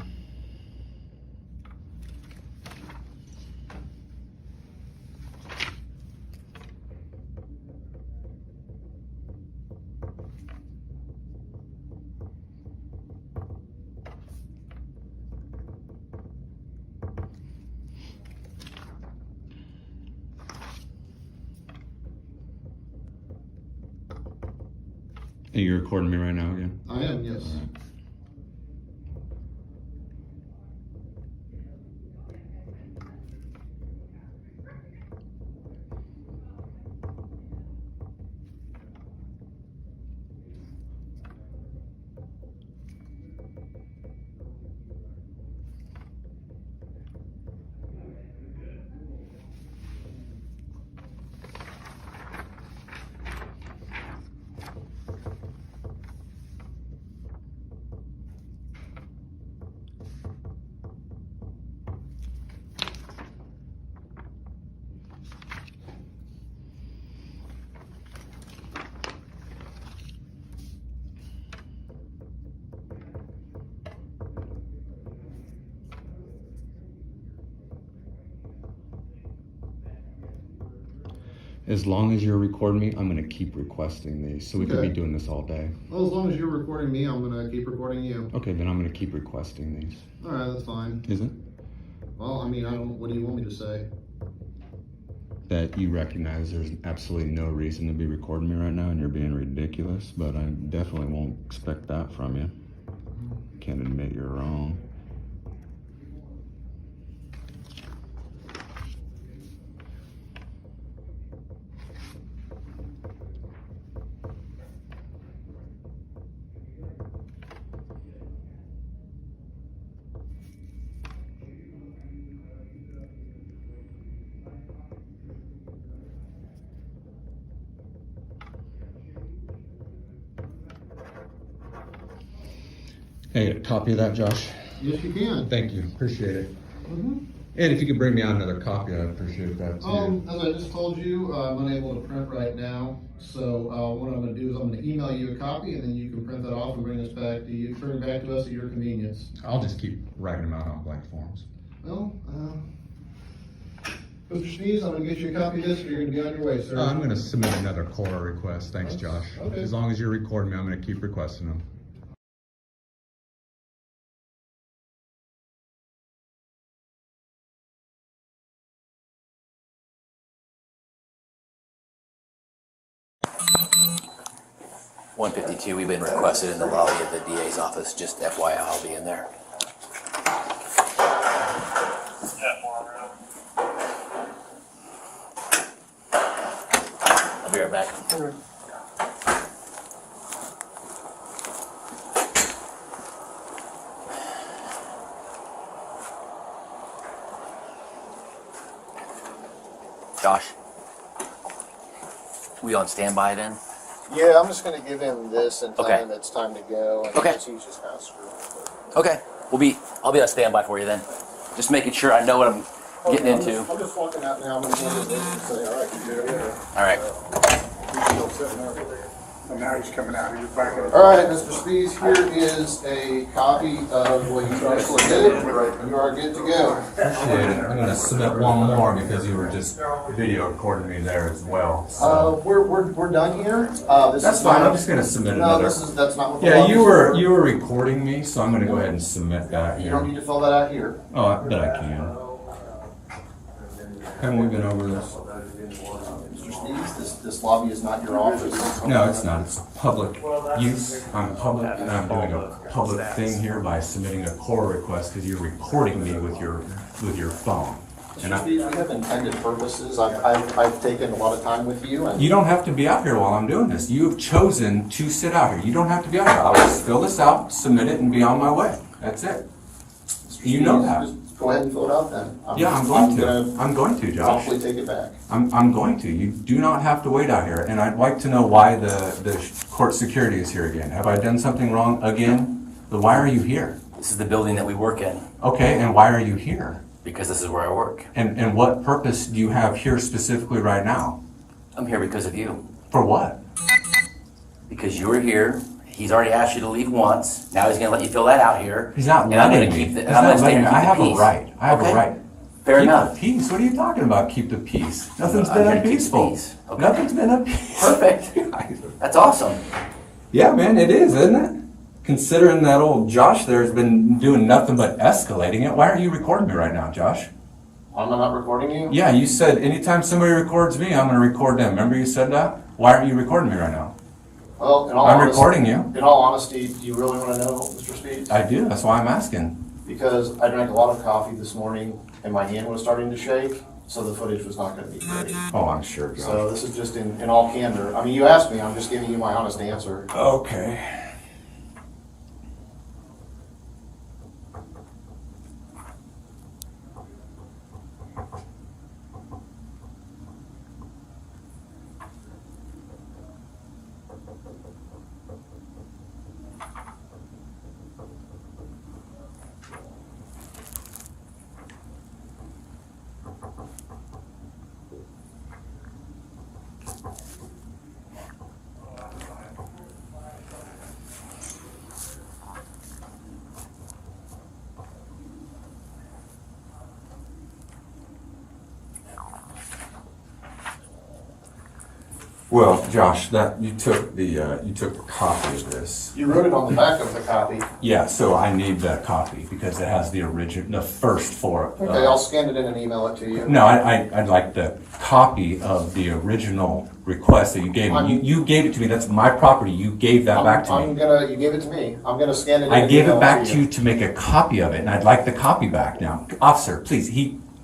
Are you recording me right now again? I am, yes. All right. As long as you're recording me, I'm gonna keep requesting these, so we could be Okay. doing this all day. Well, as long as you're recording me, I'm gonna keep recording you. Okay, then I'm gonna keep requesting these. All right, that's fine. Is it? Well, I mean, what do you want me to say? That you recognize there's absolutely no reason to be recording me right now and you're being ridiculous, but I definitely won't expect that from you. Can't admit you're wrong. Hey, a copy of that, Josh? Yes, you can. Thank you, appreciate it. Mhm. And if you could bring me out another copy, I'd appreciate that too. As I just told you, I'm unable to print right now. So what I'm gonna do is I'm gonna email you a copy and then you can print that off and bring it back to us at your convenience. I'll just keep writing them out on blank forms. Well, Mr. Sneeze, I'm gonna get you a copy of this or you're gonna be on your way, sir. I'm gonna submit another Cora request, thanks, Josh. Okay. As long as you're recording me, I'm gonna keep requesting them. $152, we've been requested in the lobby of the DA's office, just FYI, I'll be in there. I'll be right back. Josh? We on standby then? Yeah, I'm just gonna give him this and tell Okay. him it's time to go. And Okay. He's just kind of screwed. Okay, I'll be on standby for you then. Just making sure I know what I'm getting into. I'm just walking out now. I'm gonna go to this and say, all right, you do it. All right. And now he's coming out, he's back in. All right, Mr. Spees, here is a copy of what you initially did. You are good to go. Appreciate it. I'm gonna submit one more because you were just video recording me there as well. So. We're done here. This That's is fine. not- I'm just gonna submit No, another. that's not what the Yeah, law you is. were recording me, so I'm gonna go ahead and submit that You don't here. need to fill that out here. Oh, I bet I can. Haven't we been over this? Mr. Spees, this lobby is not your office. No, it's not. It's public use. I'm public, and I'm doing a public thing here by submitting a core request because you're recording me with your phone. And Mr. Spees, we have intended purposes. I've taken a lot of time with you and. you don't have to be out here while I'm doing this. You have chosen to sit out here. You don't have to be out here. I'll just fill this out, submit it, and be on my way. That's it. You know that. Just go ahead and fill it out then. Yeah, I'm going gonna to. I'm going to, Josh. Hopefully take it back. I'm going to. You do not have to wait out here. And I'd like to know why the court security is here again. Have I done something wrong again? Then why are you here? This is the building that we work in Okay, and why are you here? because this is where I work. And what purpose do you have here specifically right now? I'm here because of you. For what? Because you were here. He's already asked you to leave once. Now he's going to let you fill that out here. He's not And I'm letting gonna me. keep the- He's and I'm not gonna stay letting and me. keep I the have a peace. right. I have Okay. a right. Fair Keep enough. the peace. What are you talking about? Keep the peace. Nothing's I'm been here to keep the unpeaceful. peace. Okay. Nothing's been unpeaceful. Perfect. That's awesome. Yeah, man, it is, isn't it? Considering that old Josh there has been doing nothing but escalating it. Why are you recording me right now, Josh? I'm not recording you? Yeah, you said anytime somebody records me, I'm going to record them. Remember you said that? Why aren't you recording me right now? Well, in all I'm honesty- recording you. In all honesty, do you really want to know, Mr. Speed? I do. That's why I'm asking. Because I drank a lot of coffee this morning and my hand was starting to shake, so the footage was not going to be great. Oh, I'm sure, Josh. So this is just in all candor. I mean, you asked me, I'm just giving you my honest answer. Okay. Well, Josh, that you took a copy of this. You wrote it on the back of the copy. Yeah, so I need that copy because it has the original, the first four. Okay, I'll scan it in and email it to you. No, I'd like the copy of the original request that you gave me. You gave it to me. That's my property. You gave that back to me. You gave it to me. I'm gonna scan it in I and gave email it back to you to make a copy of it, and I'd like the copy back now. Officer, please,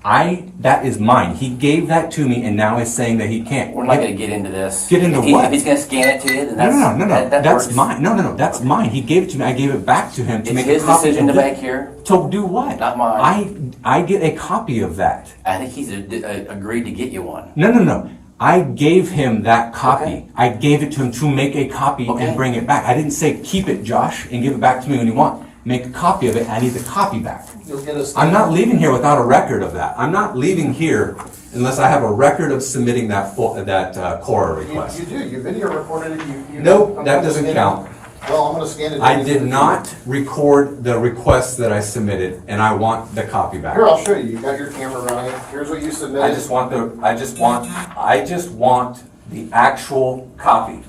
that is mine. He gave that to me, and now he's saying that he can't. We're not going to get into this. Get into If what? If he's going to scan it to you, then No, that that's works. mine. No, that's mine. He gave it to me. I gave it back to him to It's make his a copy. decision to And make here. To do what? Not mine. I get a copy of that. I think he's agreed to get you one. No. I gave him that copy. Okay. I gave it to him to make a copy Okay. and bring it back. I didn't say keep it, Josh, and give it back to me when you want. Make a copy of it. I need the copy back. You'll get a I'm not leaving here without a record of that. I'm not leaving here unless I have a record of submitting that Cora request. You do. You video recorded it. You Nope, I'm that gonna doesn't scan it. count. Well, I'm gonna scan it. in I and did give it to not record the request that I submitted, and I want the copy you. back. Here, I'll show you. You got your camera running. Here's what you submitted. I just want the actual copy.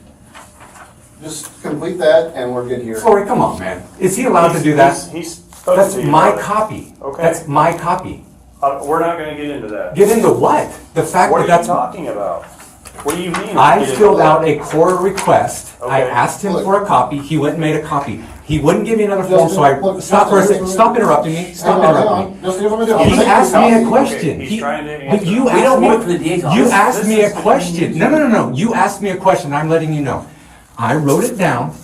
Just complete that, and we're good here. Corey, come on, man. Is he allowed to do that? He's supposed That's to. my copy. Okay. That's my copy. We're not going to get into that. Get into what? The fact What that are you that's. talking about? What do you mean? I get into filled that? out a core request. I Okay. asked him Look. for a copy. He went and made a copy. He wouldn't give me another form, so I Look, stop for a Justin, second. Stop interrupting me. Stop Hang interrupting on. me. Just here's what I'm gonna do. I'm He gonna make asked you me a copy. question. he's trying to But answer. you We asked don't me. work for the DA's office. You asked This me a is question. No. You asked me a question. I'm letting you know. I wrote it down.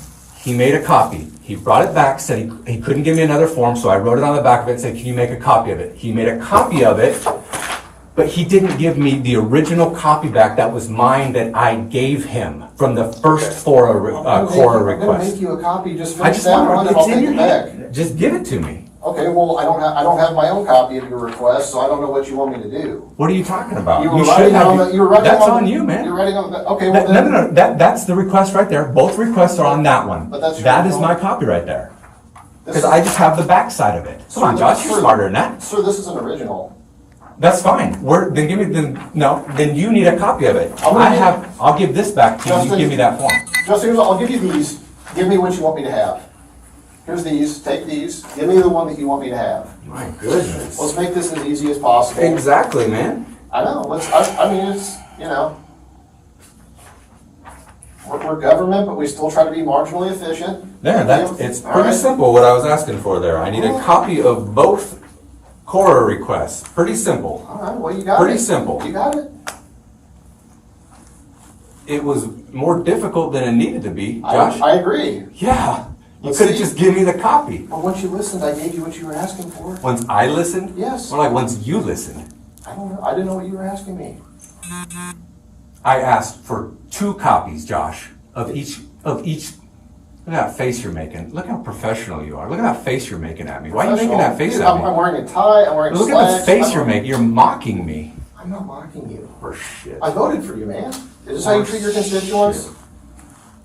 He made a copy. He brought it back, said he couldn't give me another form, so I wrote it on the back of it and said, can you make a copy of it? He made a copy of it, But he didn't give me the original copy back that was mine that I gave him from the first Cora I'm gonna request. make you a copy, just I finish just that want one to, and I'll it's in take your it back. hand. Just give it to me. Okay, well, I don't have my own copy of your request, so I don't know what you want me to do. What are you talking about? You were should writing have- on the, you were writing That's on. on you, man. You're writing on, okay, well No, then. no, no, that's the request right there. Both requests are on that one. But that's your That is own. my copy right there. This Because is- I just have the backside of it. Come on, Josh, you're Sir, smarter than that. Sir, this is an original. That's fine. Then give me, then you need a copy of it. I'll give this back to you, you Justin- give me that form. Justin, I'll give you these. Give me what you want me to have. Here's these, take these, give me the one that you want me to have. My goodness. Let's make this as easy as possible. Exactly, man. I know, I mean, it's, you know, we're government, but we still try to be marginally efficient. There, it's All pretty right. simple what I was asking for there. I need a copy of both Cora requests. Pretty simple. All right, well, you got it. Pretty simple. You got it. It was more difficult than it needed to be, Josh. I agree. Yeah. You Let's could have see. just given me the copy. But once you listened, I gave you what you were asking for. Once I listened? Yes. Or like once you listened? I don't know, I didn't know what you were asking me. I asked for 2 copies, Josh, of each. Look at that face you're making. Look how professional you are. Look at that face you're making at me. Why are you making that face Dude, at I'm me? wearing a tie, I'm wearing Look slacks. at the face you're making. You're mocking me. I'm not mocking you. For shit. I voted for you, man. Is this how you treat your constituents?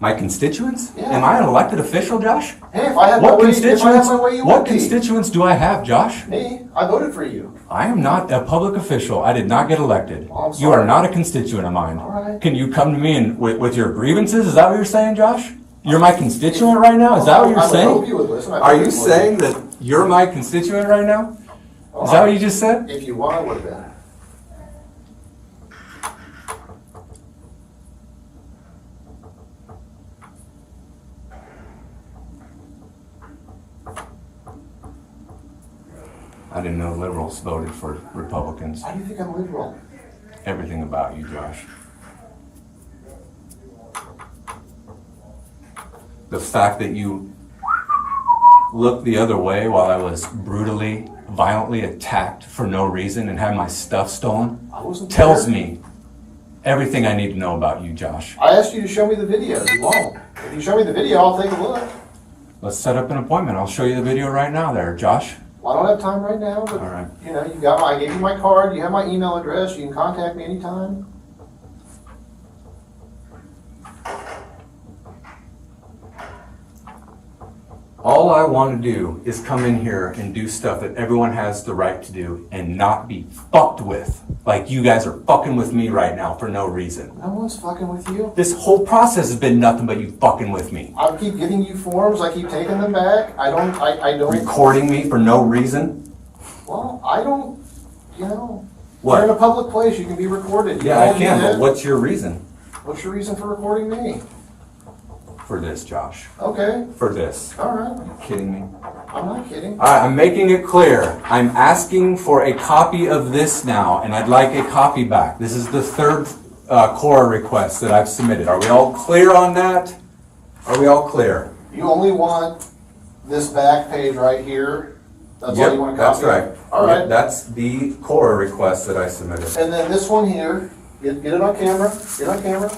My constituents? Yeah. Am I an elected official, Josh? Hey, if I had my What way, if I had constituents? my way, you What would be. constituents do I have, Josh? Me, I voted for you. I am not a public official. I did not get elected. Oh, I'm You are sorry. not a constituent of mine. All right. Can you come to me and with your grievances? Is that what you're saying, Josh? You're my constituent right now? Is that what you're I would hope saying? you would listen. I Are voted you for saying that you're my constituent right now? Is that what you just said? If you want, I would have been. I didn't know liberals voted for Republicans. Why do you think I'm liberal? Everything about you, Josh. The fact that you looked the other way while I was brutally, violently attacked for no reason and had my stuff stolen I wasn't tells there. me everything I need to know about you, Josh. I asked you to show me the video. You won't. If you show me the video, I'll take a look. Let's set up an appointment. I'll show you the video right now there, Josh. Well, I don't have time right now, but All right. you know, I gave you my card. You have my email address. You can contact me anytime. All I want to do is come in here and do stuff that everyone has the right to do and not be fucked with. Like you guys are fucking with me right now for no reason. No one's fucking with you. This whole process has been nothing but you fucking with me. I keep giving you forms. I keep taking them back. I don't. Recording me for no reason. Well, I don't. You know. What? You're in a public place. You can be recorded. You Yeah, I don't can, do but that. what's your reason What's your reason for recording me? for this, Josh? Okay. For this? All right. Are you kidding me? I'm not kidding. All right, I'm making it clear. I'm asking for a copy of this now, and I'd like a copy back. This is the third Cora request that I've submitted. Are we all clear on that? Are we all clear? You only want this back page right here. That's all you want to That's copy. right. All Yep, right. that's the Cora request that I submitted. And then this one here. Get it on camera. Get it on camera.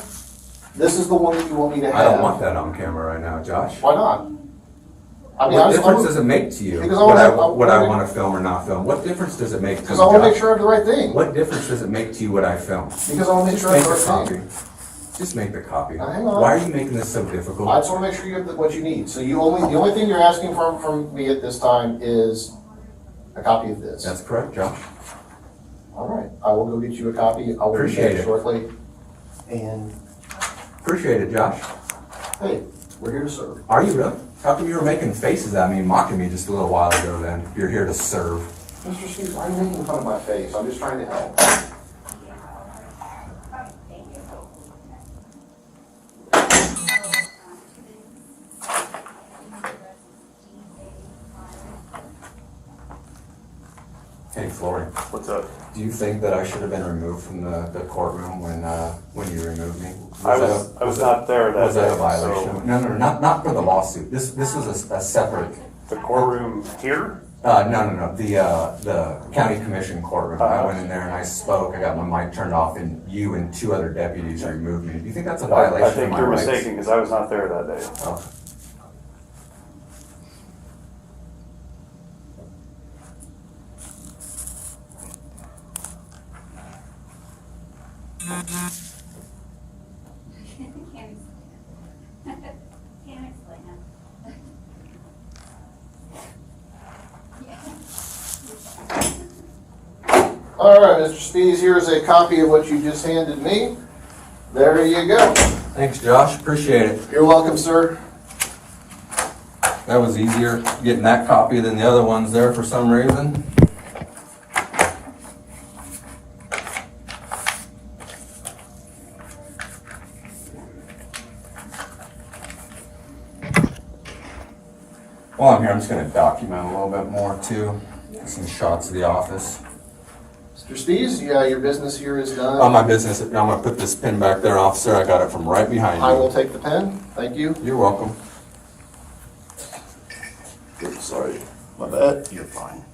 This is the one that you want me to have. I don't want that on camera right now, Josh. Why not? I mean, What difference does it make to you Because I what wanna- I want to film or not film? What difference does it make to you, Because I want to make Josh? sure I have the right thing. What difference does it make to you what I film? Because I want to make Just sure I make have the the right copy. thing. Just make the copy. Now, hang on. Why are you making this so difficult? I just want to make sure you have what you need. So the only thing you're asking from me at this time is a copy of this. That's correct, Josh. All right. I will go get you a copy. I will be Appreciate back it. shortly. And Appreciate it, Josh. hey, we're here to serve. Are you really? How come you were making faces at me and mocking me just a little while ago then? You're here to serve. Mr. Steve, why are you making fun of my face? I'm just trying to help. Hey, Flory, What's up? do you think that I should have been removed from the courtroom when you removed me? I was not there that Was that a day, violation? so- No, not for the lawsuit. This was a separate. The courtroom here? No. The county commission courtroom. I went in there and I spoke. I got my mic turned off, and you and 2 other deputies removed me. Do you think that's a violation I of think my you're rights? mistaken, because I was not there that day. Oh. Can't explain it. All right, Mr. Spees, here's a copy of what you just handed me. There you go. Thanks, Josh. Appreciate it. You're welcome, sir. That was easier getting that copy than the other ones there for some reason. While I'm here, I'm just going to document a little bit more too. Some shots of the office. Mr. Spees, yeah, your business here is done. On my business, I'm going to put this pin back there, officer. I got it from right behind you. I will take the pen. Thank you. You're welcome. Oops, sorry. My bad. You're fine.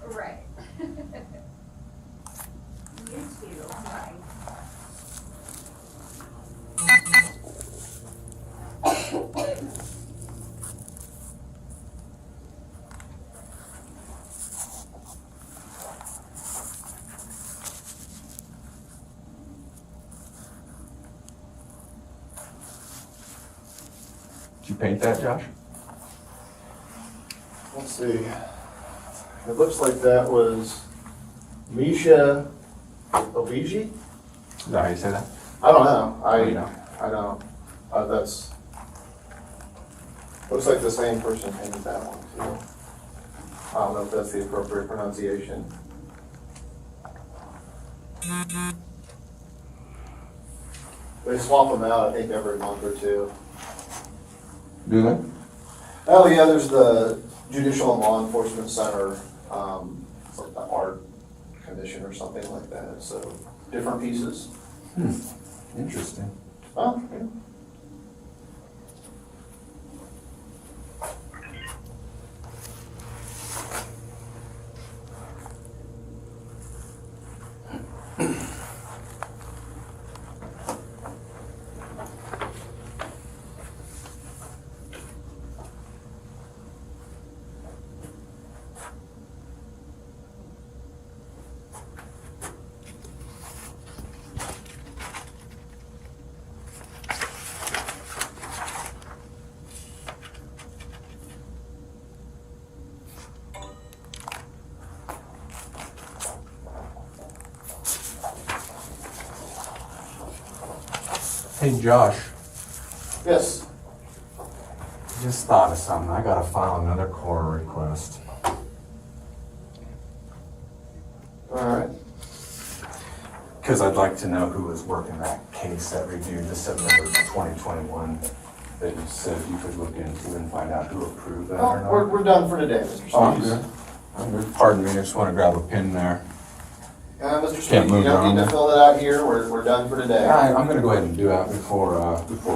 Right. You too, right. Did you paint that, Josh? Let's see. It looks like that was Misha Ovigi? Is that how you say that? I don't know. Oh, you know. I don't. That's, looks like the same person painted that one too. I don't know if that's the appropriate pronunciation. They swap them out, I think, every month or 2. Do they? Oh, yeah, there's the Judicial and Law Enforcement Center, like the art commission or something like that, so different pieces. Interesting. Oh, yeah. Hey, Josh. Yes. Just thought of something. I gotta file another core request. All right. Because I'd like to know who was working that case that reviewed the September 2021 that you said you could look into and find out who approved that or Oh, not. we're done for today, Mr. Oh, I'm Spees. good. I'm good. Pardon me, I just want to grab a pin there. Mr. Spees, Can't you move don't around need to there. fill that out here. We're done for today. I'm gonna go ahead and do that before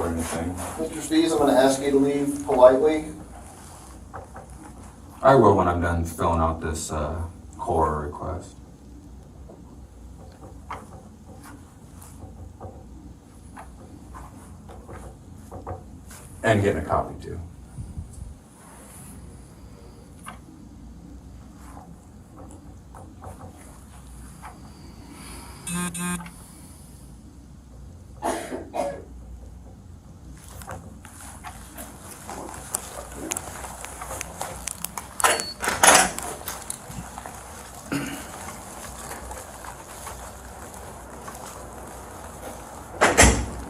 anything. Mr. Spees, I'm gonna ask you to leave politely. I will when I'm done filling out this core request. And getting a copy too.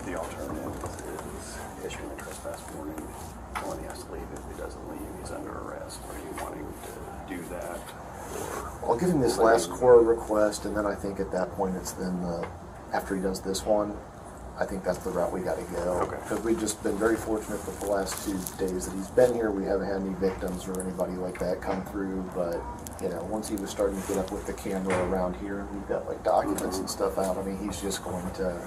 The alternative is issuing a trespass warning when he has to leave. If he doesn't leave, he's under arrest. Are you wanting to do that? Or I'll give him this last core request, and then I think at that point it's then after he does this one, I think that's the route we gotta go. Okay. Because we've just been very fortunate that the last 2 days that he's been here, we haven't had any victims or anybody like that come through, but, you know, once he was starting to get up with the camera around here, and we've got like documents and stuff out, I mean, he's just going to,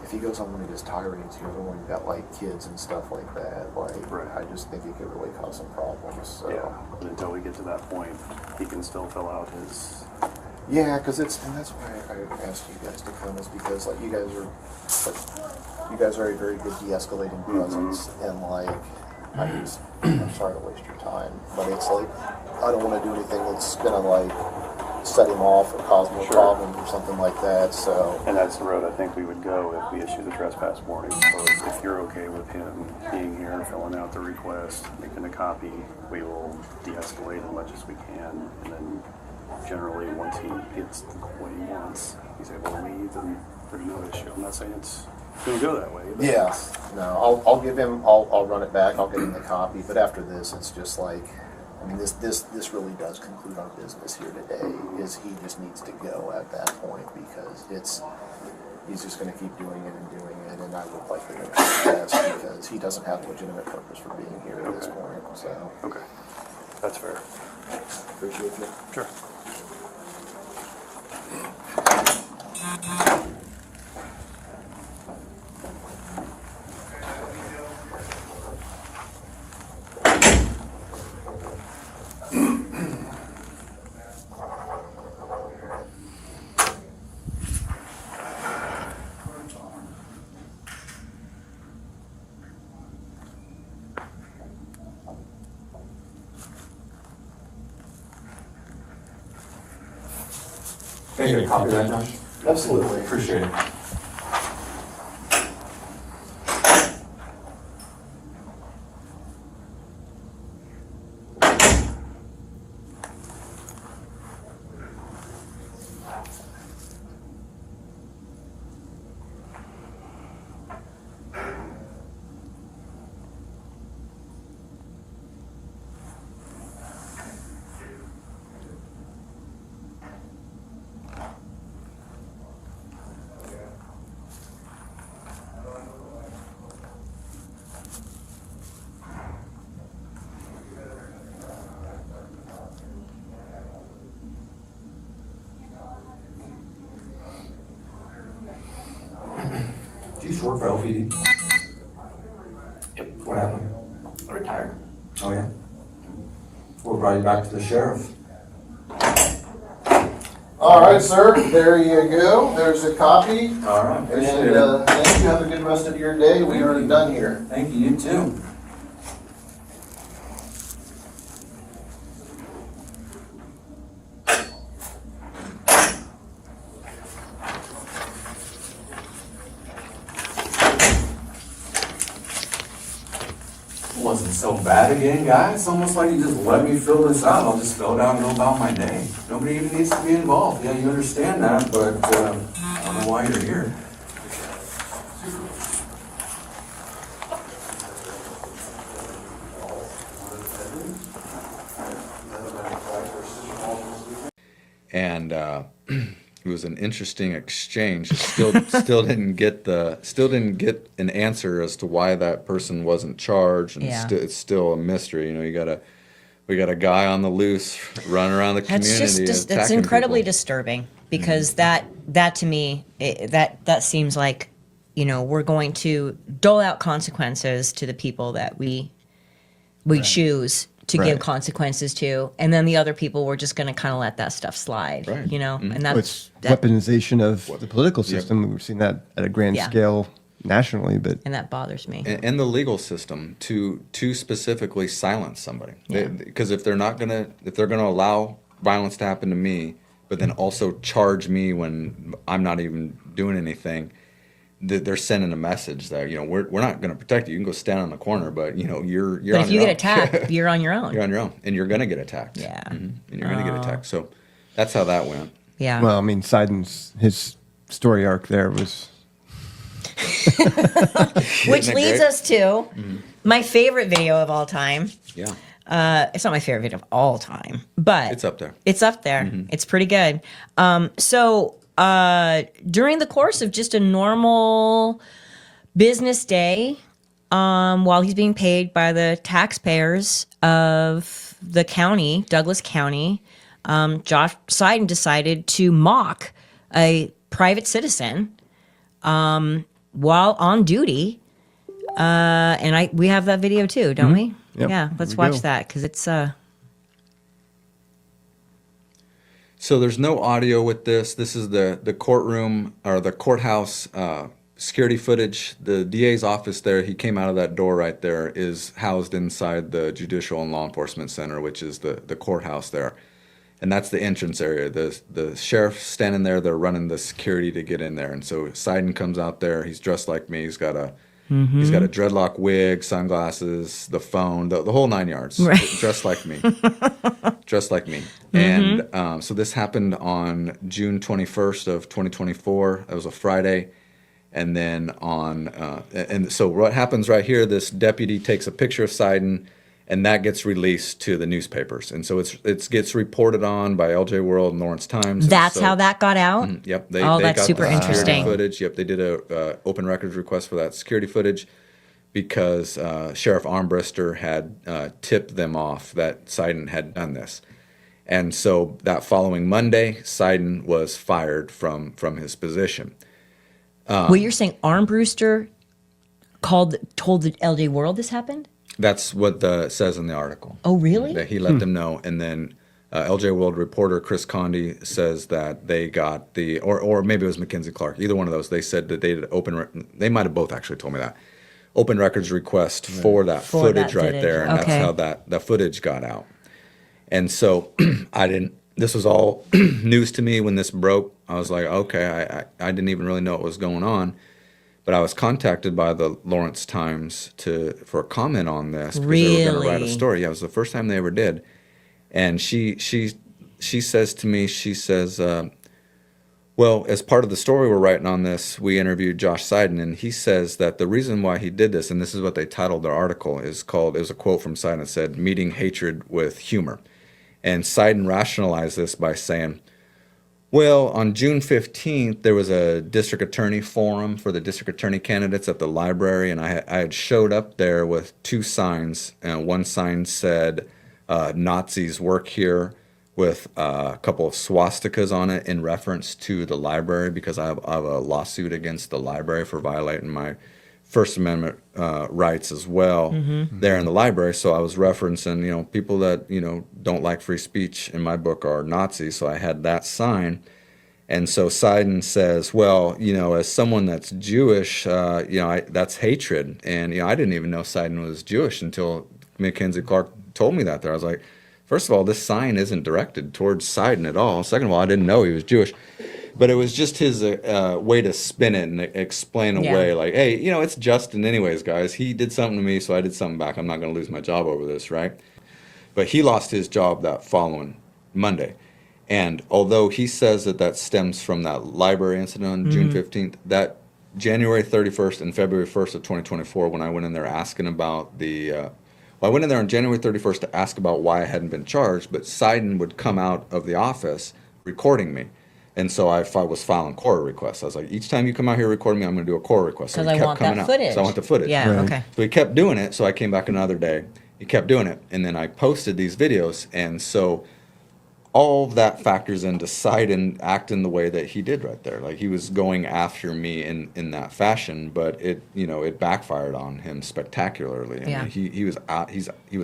if he goes on one of his tirades here, when you've got like kids and stuff like that, like, Right. I just think it could really cause some problems, so. Yeah, but until we get to that point, he can still fill out his. Yeah, because and that's why I asked you guys to come, is because like you guys are a very good de-escalating presence, and like I'm sorry to waste your time, but it's like I don't want to do anything that's gonna like set him off or cause more problems or something like that. So And that's the road I think we would go if we issue the trespass warning. So if you're okay with him being here, filling out the request, making a copy, we will de-escalate as much as we can. And then generally, once he gets what he wants, he's able to leave, and there's no issue. I'm not saying it's going to go that way. But yeah, no, I'll give him, I'll run it back, I'll get him the copy. But after this, it's just like, I mean, this really does conclude our business here today. Is he just needs to go at that point, because he's just going to keep doing it, and I would like to know that's because he doesn't have legitimate purpose for being here at this point. So okay, that's fair. appreciate you. Sure. Can I get a copy of that, Josh? Absolutely. Appreciate it. Do you used to work for LPD? Yep. What happened? I retired. Oh, yeah? What brought you back to the sheriff? All right, sir. There you go. There's a copy. All right, appreciate And it. thank you. Have a good rest of your day. We are done here. Thank you, you too. It wasn't so bad again, guys. It's almost like you just let me fill this out. I'll just fill it out and go about my day. Nobody even needs to be involved. Yeah, you understand that, but I don't know why you're here. And it was an interesting exchange. Still didn't get an answer as to why that person wasn't charged, and Yeah. it's still a mystery. You know, we got a guy on the loose running around the community. That's attacking incredibly people. disturbing, because that to me that seems like, you know, we're going to dole out consequences to the people that we choose to give consequences to, and then the other people, we're just going to kind of let that stuff slide, Right. you know. And Well, it's weaponization of the political system. We've seen that at a grand Yeah. scale nationally, but and that bothers me. And the legal system to specifically silence somebody, because if they're gonna allow violence to happen to me, but then also charge me when I'm not even doing anything, they're sending a message that, you know, we're not going to protect you. You can go stand on the corner, but, you know, you're But on if you your get own. attacked, you're on your own. You're on your own, and you're going to get attacked. Yeah. And you're going to get attacked. So that's how that went. Yeah. well, I mean, his story arc there was Which Isn't it leads great? us to my favorite video of all time. Yeah. It's not my favorite video of all time, but It's up there. It's up there. It's pretty good. So during the course of just a normal business day, while he's being paid by the taxpayers of the county, Douglas County, Josh Seiden decided to mock a private citizen while on duty. And we have that video too, don't we? Yep, Yeah, let's we watch do. that because it's So there's no audio with this. This is the courtroom or the courthouse security footage. The DA's office there, he came out of that door right there, is housed inside the Judicial and Law Enforcement Center, which is the courthouse there. And that's the entrance area. The sheriff's standing there, they're running the security to get in there. And so Seiden comes out there, he's dressed like me, he's got a dreadlock wig, sunglasses, the phone, the whole 9 yards. Right. Dressed like me. Just like me. And so this happened on June 21st of 2024. That was a Friday. And then and so what happens right here, this deputy takes a picture of Seiden, and that gets released to the newspapers. And so it gets reported on by LJ World and Lawrence Times. And that's so- how that got out. Yep. Oh, They that's got super the security interesting. Footage. Yep. They did a open records request for that security footage because Sheriff Armbruster had tipped them off that Seiden had done this. And so that following Monday, Seiden was fired from his position. Well, you're saying Armbruster told the LJ World this happened? That's what it says in the article. Oh, really? That he let them know. And then LJ World reporter Chris Condi says that they got or maybe it was Mackenzie Clark, either one of those. They said that they did they might have both actually told me that. Open records request for that For that footage right footage. there. And Okay. that's how that footage got out. And so this was all news to me when this broke. I was like, okay, I didn't even really know what was going on. But I was contacted by the Lawrence Times for a comment on this because they were going to write a Really? story. Yeah, it was the first time they ever did. And she says to me, well, as part of the story we're writing on this, we interviewed Josh Seiden, and he says that the reason why he did this, and this is what they titled their article, it was a quote from Seiden that said, "Meeting hatred with humor." And Seiden rationalized this by saying, well, on June 15th, there was a district attorney forum for the district attorney candidates at the library, and I had showed up there with two signs. And one sign said, Nazis work here, with a couple of swastikas on it in reference to the library because I have a lawsuit against the library for violating my First Amendment rights as well there in the library. So I was referencing, people that, don't like free speech in my book are Nazis. So I had that sign. And so Seiden says, well, as someone that's Jewish, that's hatred. And, I didn't even know Seiden was Jewish until Mackenzie Clark told me that there. I was like, first of all, this sign isn't directed towards Seiden at all. Second of all, I didn't know he was Jewish. But it was just his way to spin it and explain away, like, hey, it's Justin anyways, guys. He did something to me, so I did something back. I'm not going to lose my job over this, right? But he lost his job that following Monday. And although he says that stems from that library incident on June 15th, that January 31st and February 1st of 2024, when I went in there asking about I went in there on January 31st to ask about why I hadn't been charged, but Seiden would come out of the office recording me. And so I was filing CORA requests. I was like, each time you come out here recording me, I'm going to do a CORA request. So Because he I kept want coming that out. footage. So I want the footage. Yeah, Right. okay. So he kept doing it. So I came back another day. He kept doing it. And then I posted these videos. And so all of that factors into Seiden acting the way that he did right there. Like he was going after me in that fashion, but it backfired on him spectacularly. I Yeah. mean, he was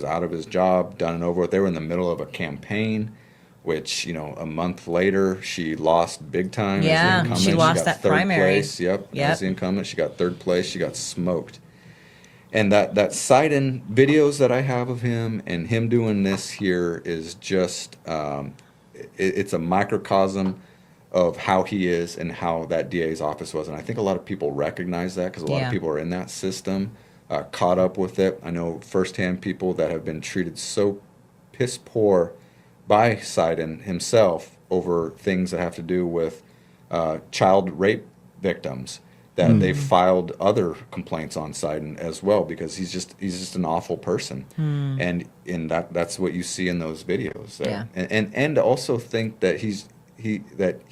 out of his job, done and over with. They were in the middle of a campaign, which, a month later, she lost big time as the Yeah, incumbent. she lost got that third primary. place. Yep, Yep. as the incumbent. She got third place. She got smoked. And that Seiden videos that I have of him and him doing this here is just, it's a microcosm of how he is and how that DA's office was. And I think a lot of people recognize that because a lot Yeah. of people are in that system, caught up with it. I know firsthand people that have been treated so piss poor by Seiden himself over things that have to do with child rape victims that they've filed other complaints on Seiden as well because he's just an awful person, and that's what you see in those videos there. Yeah. And also think that he's he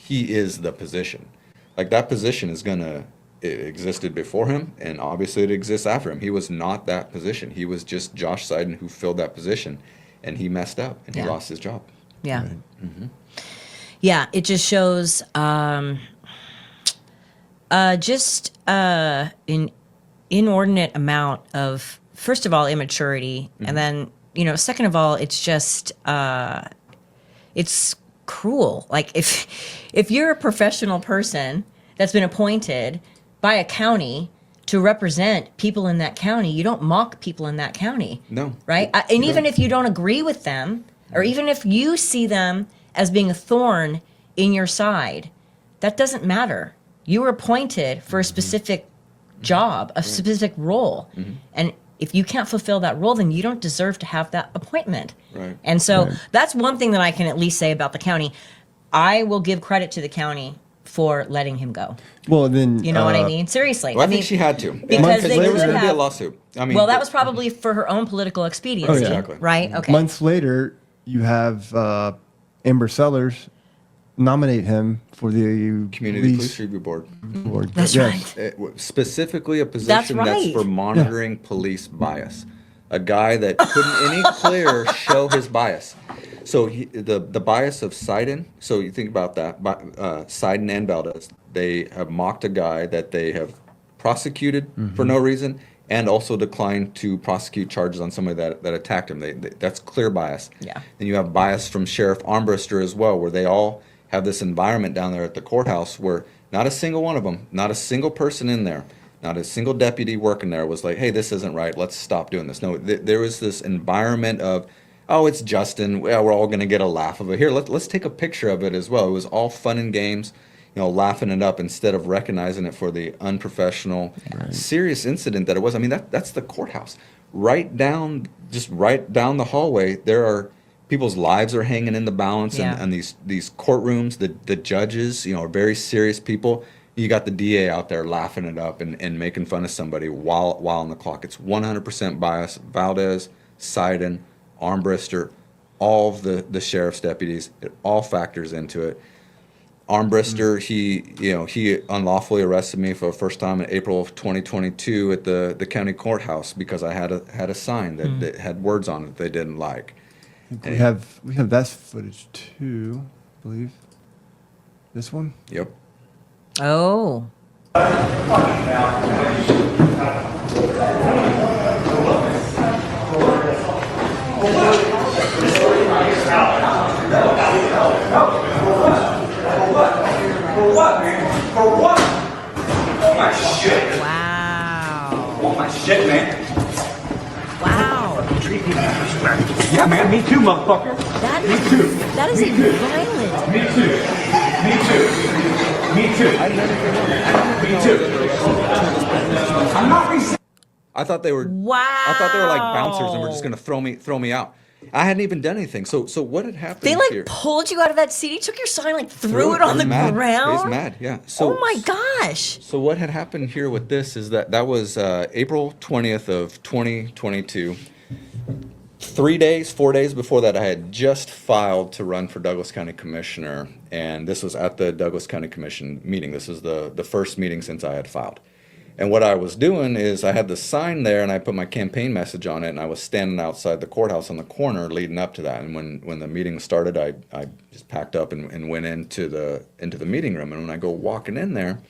is the position. Like that position it existed before him, and obviously it exists after him. He was not that position. He was just Josh Seiden who filled that position, and he messed up and he lost his job. Yeah. Yeah, it just shows just an inordinate amount of, first of all, immaturity, and then, second of all, it's just it's cruel. Like if you're a professional person that's been appointed by a county to represent people in that county, you don't mock people in that county. No. Right? And even if you don't agree with them, or even if you see them as being a thorn in your side, that doesn't matter. You were appointed for a specific job, a specific role. And if you can't fulfill that role, then you don't deserve to have that appointment. Right. And so that's one thing that I can at least say about the county. I will give credit to the county for letting him go. Well, then You know what I mean? Seriously. Well, I think she had to. Because they there was could going to be a have- lawsuit. I mean, Well, that was probably for her own political expediency. Oh, yeah. Exactly. Right? Okay. months later, you have Amber Sellers nominate him for the Community Police Review Board. Board. That's Yes. Specifically a position that's right. for monitoring police bias. A guy that couldn't any clearer show his bias. So the bias of Seiden, so you think about that, Seiden and Valdez, they have mocked a guy that they have prosecuted for no reason and also declined to prosecute charges on somebody that attacked him. That's clear bias. Yeah. Then you have bias from Sheriff Armbruster as well, where they all have this environment down there at the courthouse where not a single one of them, not a single person in there, not a single deputy working there was like, hey, this isn't right, let's stop doing this. No, there was this environment of, oh, it's Justin, well, we're all going to get a laugh of it. Here, let's take a picture of it as well. It was all fun and games, laughing it up instead of recognizing it for the unprofessional, serious incident that it was. I mean, that's the courthouse. Right down the hallway, there are people's lives are hanging in the balance, and these courtrooms, the judges, are very serious people. You got the DA out there laughing it up and making fun of somebody while on the clock. It's 100% bias. Valdez, Seiden, Armbruster, all of the sheriff's deputies, it all factors into it. Armbruster, he unlawfully arrested me for the first time in April of 2022 at the county courthouse because I had a sign that had words on it they didn't like. We have that footage too, I believe. This one? Yep. Oh. Wow. Want my shit, man? Wow. Yeah, man, me too, motherfucker. That is violent. Me too. I'm not I thought they were. Wow. I thought they were like bouncers and were just gonna throw me out. I hadn't even done anything. So what had happened They here? pulled you out of that seat. He took your sign, threw it on the ground. He's mad. Yeah. So, oh my gosh. So what had happened here with this is that was April 20th of 2022. 4 days before that, I had just filed to run for Douglas County Commissioner, and this was at the Douglas County Commission meeting. This was the first meeting since I had filed. And what I was doing is I had the sign there, and I put my campaign message on it, and I was standing outside the courthouse on the corner leading up to that. And when the meeting started, I just packed up and went into the meeting room. And when I go walking in there,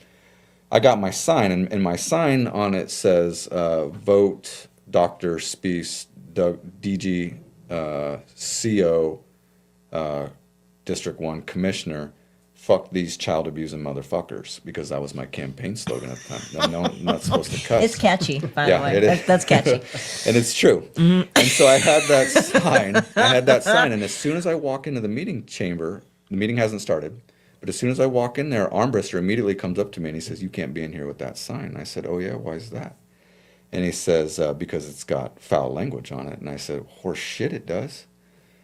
I got my sign, and my sign on it says, vote Dr. Speece, DG, CO, District 1 Commissioner, fuck these child abusing motherfuckers, because that was my campaign slogan at the time. No, I'm not supposed to cuss. It's catchy, by Yeah, the way. it is. That's catchy. And it's true. And so I had that sign. And as soon as I walk into the meeting chamber, the meeting hasn't started, but as soon as I walk in there, Armbruster immediately comes up to me and he says, "You can't be in here with that sign." And I said, "Oh yeah, why is that?" And he says, "Because it's got foul language on it." And I said, "Horse shit, it does."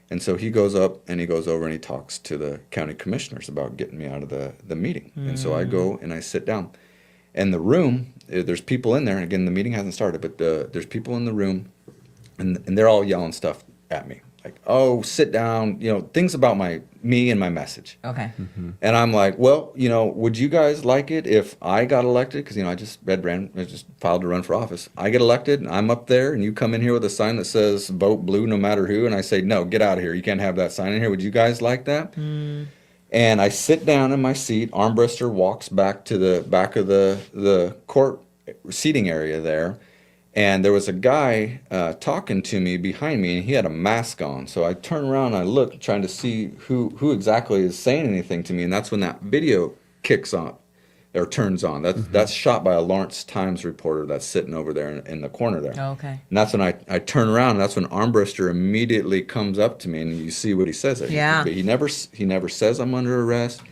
And so he goes up and he goes over and he talks to the county commissioners about getting me out of the meeting. And so I go and I sit down. And the room, there's people in there. Again, the meeting hasn't started, but there's people in the room, and they're all yelling stuff at me. like, oh, sit down, things about me and my message. Okay. And I'm like, well, would you guys like it if I got elected? Because, I just filed to run for office. I get elected, and I'm up there, and you come in here with a sign that says vote blue no matter who. And I say, no, get out of here. You can't have that sign in here. Would you guys like that? And I sit down in my seat. Armbruster walks back to the back of the court seating area there. And there was a guy talking to me behind me, and he had a mask on. So I turn around and I look, trying to see who exactly is saying anything to me. And that's when that video kicks on, or turns on. That's shot by a Lawrence Times reporter that's sitting over there in the corner there. Oh, okay. And that's when I turn around, and that's when Armbruster immediately comes up to me, and you see what he says there. Yeah. He never says I'm under arrest.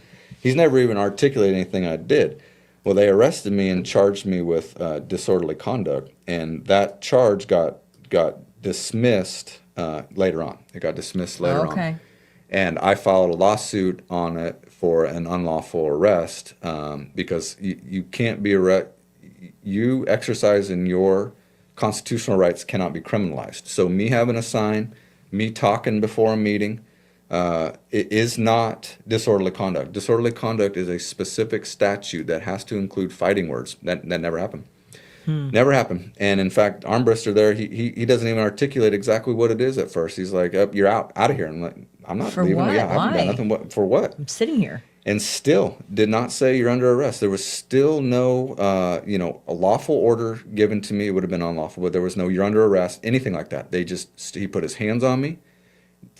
He's never even articulated anything I did. Well, they arrested me and charged me with disorderly conduct, and that charge got dismissed later on. It got dismissed later on. Okay. And I filed a lawsuit on it for an unlawful arrest because you can't be you exercising your constitutional rights cannot be criminalized. So me having a sign, me talking before a meeting, it is not disorderly conduct. Disorderly conduct is a specific statute that has to include fighting words. That never happened. Never happened. And in fact, Armbruster there, he doesn't even articulate exactly what it is at first. He's like, oh, you're out of here. I'm like, I'm not For leaving. what? Yeah, I haven't done Why? nothing. For what? I'm sitting here. And still did not say you're under arrest. There was still no, a lawful order given to me. It would have been unlawful, but there was no you're under arrest, anything like that. He put his hands on me,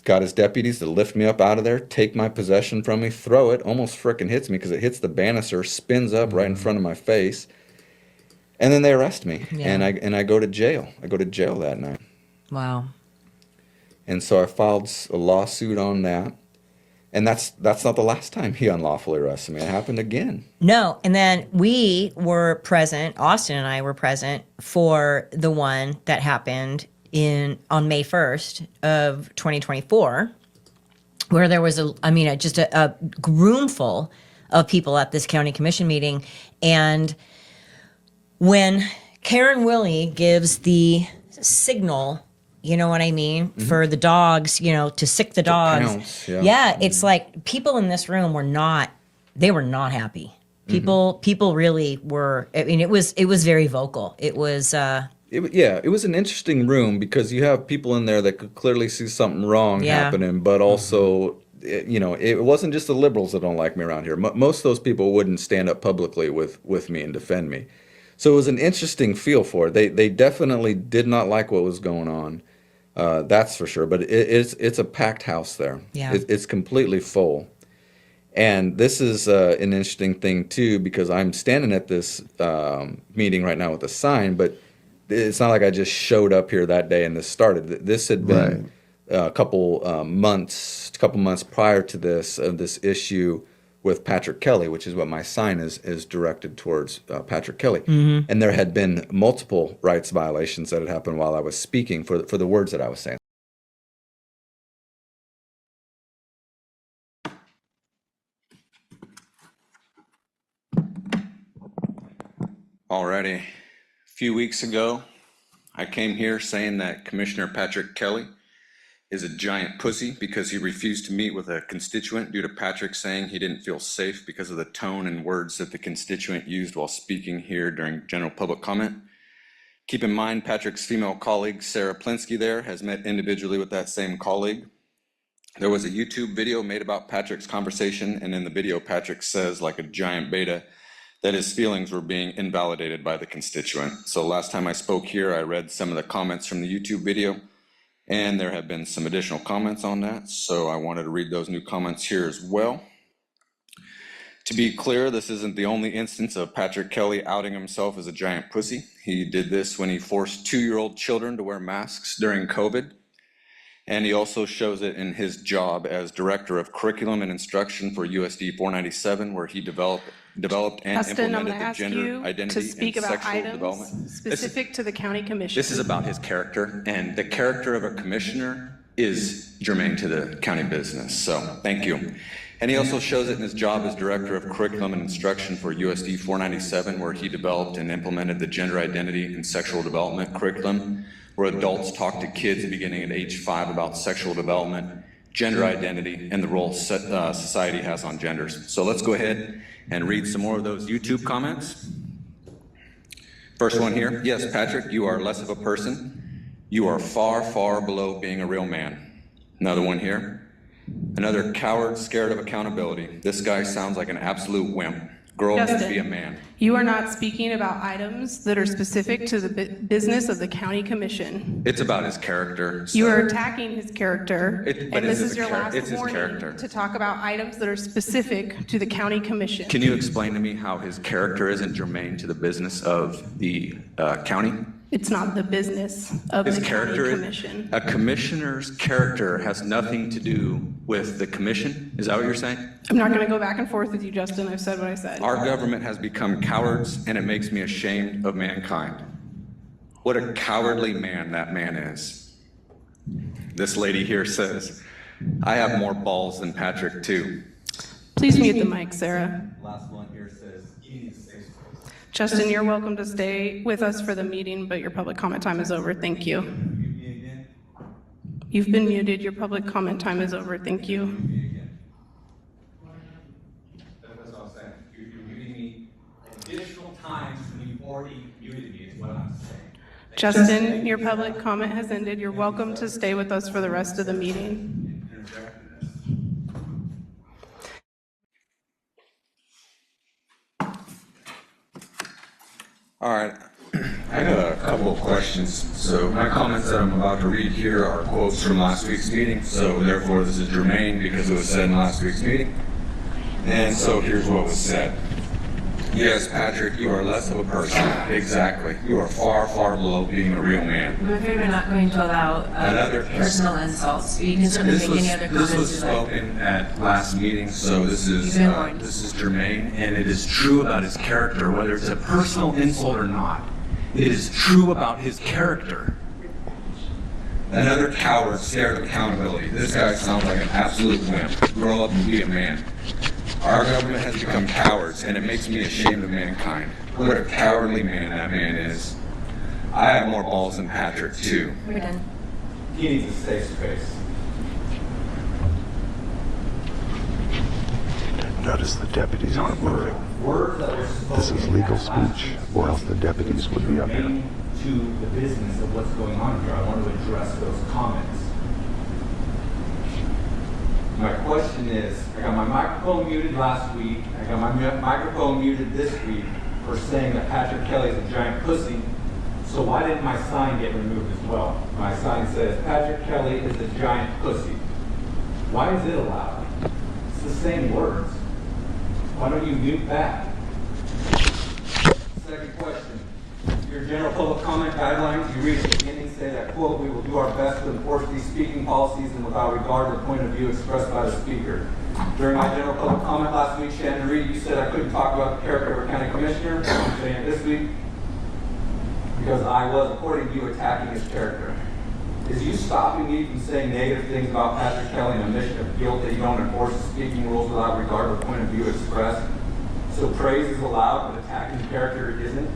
got his deputies to lift me up out of there, take my possession from me, throw it, almost frickin' hits me because it hits the banister, spins up right in front of my face. And then they arrest me, Yeah. and I go to jail. I go to jail that night. Wow. And so I filed a lawsuit on that. And that's not the last time he unlawfully arrested me. It happened again. No, and then we were present, Austin and I were present for the one that happened on May 1st of 2024, where there was just a room full of people at this county commission meeting. And when Karen Willie gives the signal, you know what I mean, for the dogs, to sick the dogs. pounce, yeah. Yeah, it's like people in this room were not happy. People really were. I mean, it was very vocal. It was. It was an interesting room because you have people in there that could clearly see something wrong happening, but also, it wasn't just the liberals that don't like me around here. Most of those people wouldn't stand up publicly with me and defend me. So it was an interesting feel for it. They definitely did not like what was going on. That's for sure. But it's a packed house there. Yeah. It's completely full. And this is an interesting thing too, because I'm standing at this meeting right now with a sign, but it's not like I just showed up here that day and this started. This had been a couple months prior to this, of this issue with Patrick Kelly, which is what my sign is directed towards, Patrick Kelly. And there had been multiple rights violations that had happened while I was speaking for the words that I was saying. Alrighty. A few weeks ago, I came here saying that Commissioner Patrick Kelly is a giant pussy because he refused to meet with a constituent due to Patrick saying he didn't feel safe because of the tone and words that the constituent used while speaking here during general public comment. Keep in mind, Patrick's female colleague, Sarah Plinsky there, has met individually with that same colleague. There was a YouTube video made about Patrick's conversation, and in the video, Patrick says, like a giant beta, that his feelings were being invalidated by the constituent. So last time I spoke here, I read some of the comments from the YouTube video, and there have been some additional comments on that, so I wanted to read those new comments here as well. To be clear, this isn't the only instance of Patrick Kelly outing himself as a giant pussy. He did this when he forced 2-year-old children to wear masks during COVID. And he also shows it in his job as Director of Curriculum and Instruction for USD 497, where he developed and Justin, I'm implemented gonna the ask gender you identity to speak and about sexual development. items specific to the county commission. This is about his character, and the character of a commissioner is germane to the county business, so thank you. And he also shows it in his job as Director of Curriculum and Instruction for USD 497, where he developed and implemented the gender identity and sexual development curriculum where adults talk to kids beginning at age 5 about sexual development, gender identity, and the role society has on genders. So let's go ahead and read some more of those YouTube comments. First one here. Yes, Patrick, you are less of a person. You are far, far below being a real man. Another one here. Another coward scared of accountability. This guy sounds like an absolute wimp. Grow up to be a man. You are not speaking about items that are specific to the business of the county commission. It's about his character. You are attacking his character, But and this it's is your last his warning character. to talk about items that are specific to the county commission. Can you explain to me how his character isn't germane to the business of the county? It's not the business of His the county character, commission. a commissioner's character has nothing to do with the commission? Is that what you're saying? I'm not going to go back and forth with you, Justin. I've said what I said. Our government has become cowards, and it makes me ashamed of mankind. What a cowardly man that man is. This lady here says, I have more balls than Patrick, too. Please mute the mic, Sarah. Last one here says, you need to stay safe. Justin, you're welcome to stay with us for the meeting, but your public comment time is over. Thank you. You've been muted. Your public comment time is over. Thank you. That's what I'm saying. You're muting me additional times when you've already muted me, is what I'm saying. Justin, your public comment has ended. You're welcome to stay with us for the rest of the meeting. All right, I got a couple of questions. So my comments that I'm about to read here are quotes from last week's meeting. So therefore, this is germane because it was said in last week's meeting. And so here's what was said. Yes, Patrick, you are less of a person. Exactly. You are far, far below being a real man. I'm afraid we're not going to allow personal insults. You can certainly make any other comments. This was spoken at last meeting, so this is germane, and it is true about his character, whether it's a personal insult or not. It is true about his character. Another coward scared of accountability. This guy sounds like an absolute wimp. Grow up and be a man. Our government has become cowards, and it makes me ashamed of mankind. What a cowardly man that man is. I have more balls than Patrick, too. We're done. He needs a safe space. Notice the deputies aren't moving. This is legal speech, or else the deputies would be up here. To the business of what's going on here, I want to address those comments. My question is, I got my microphone muted last week, I got my microphone muted this week for saying that Patrick Kelly is a giant pussy, so why didn't my sign get removed as well? My sign says, Patrick Kelly is a giant pussy. Why is it allowed? It's the same words. Why don't you mute that? Second question. Your general public comment guidelines, you read at the beginning, say that, quote, we will do our best to enforce these speaking policies and without regard to the point of view expressed by the speaker. During my general public comment last week, Shannon Reed, you said I couldn't talk about the character of a county commissioner. I'm saying it this week because I was, according to you, attacking his character. Is you stopping me from saying negative things about Patrick Kelly and a mission of guilt that you don't enforce the speaking rules without regard to the point of view expressed? So praise is allowed, but attacking character isn't?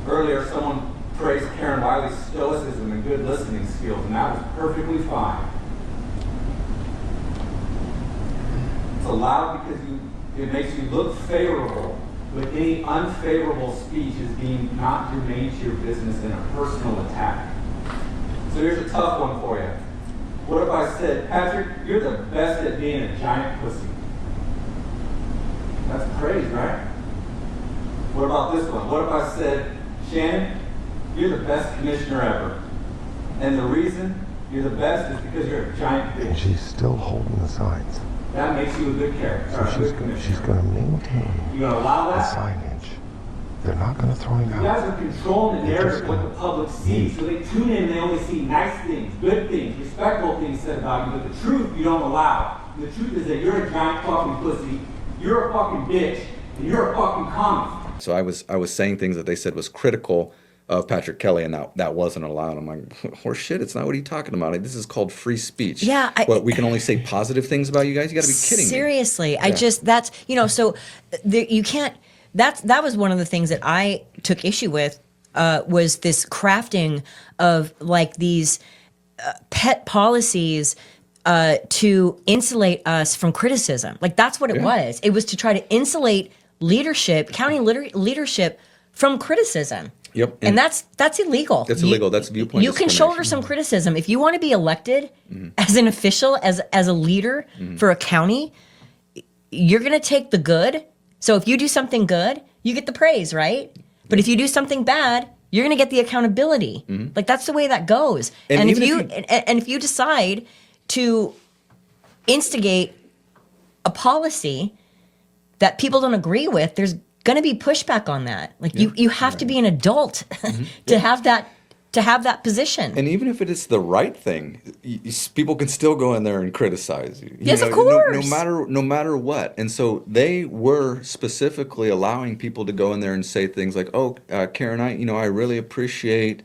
Earlier, someone praised Karen Wiley's stoicism and good listening skills, and that was perfectly fine. It's allowed because it makes you look favorable, but any unfavorable speech is deemed not germane to your business and a personal attack. So here's a tough one for you. What if I said, Patrick, you're the best at being a giant pussy? That's praise, right? What about this one? What if I said, Shannon, you're the best commissioner ever. And the reason you're the best is because you're a giant bitch. And she's still holding the signs. That makes you a good character. So she's gonna maintain You gonna allow the that? signage. They're not gonna throw him You out. guys are controlling the narrative of what the public sees. So they tune in and they only see nice things, good things, respectful things said about you, but the truth you don't allow. And the truth is that you're a giant fucking pussy, you're a fucking bitch, and you're a fucking commie. So I was saying things that they said was critical of Patrick Kelly, and that wasn't allowed. I'm like, horse shit, it's not what are you talking about? Like, this is called free speech. Yeah. What, we can only say positive things about you guys? You got to be kidding me. Seriously. Yeah. You can't, that was one of the things that I took issue with was this crafting of like these pet policies to insulate us from criticism. Like that's what it was. It was to try to insulate leadership, county leadership, from criticism. Yep. And that's illegal. That's illegal. That's viewpoint You can shoulder some criticism. If you want to be elected as an official, as a leader for a county, you're going to take the good. So if you do something good, you get the praise, right? But if you do something bad, you're going to get the accountability. Like that's the way that goes. And if you decide to instigate a policy that people don't agree with, there's going to be pushback on that. Like you have to be an adult to have that position. And even if it is the right thing, people can still go in there and criticize you. Yes, of course. No matter what. And so they were specifically allowing people to go in there and say things like, "Oh, Karen, I really appreciate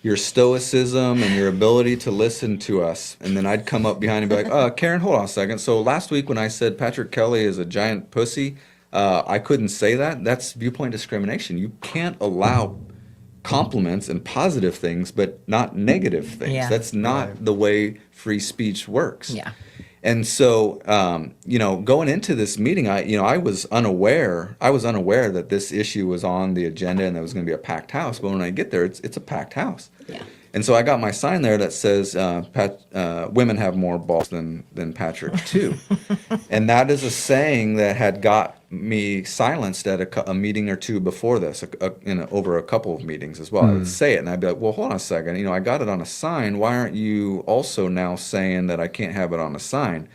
your stoicism and your ability to listen to us." And then I'd come up behind and be like, "Karen, hold on a second. So last week when I said Patrick Kelly is a giant pussy, I couldn't say that. That's viewpoint discrimination. You can't allow compliments and positive things, but not negative things. Yeah. That's not the way free speech works." Yeah. And so, going into this meeting, I was unaware that this issue was on the agenda and there was going to be a packed house. But when I get there, it's a packed house. Yeah. And so I got my sign there that says, "Women have more balls than Patrick too," and that is a saying that had got me silenced at a meeting or two before this, over a couple of meetings as well. I would say it, and I'd be like, "Well, hold on a second. I got it on a sign. Why aren't you also now saying that I can't have it on a sign?"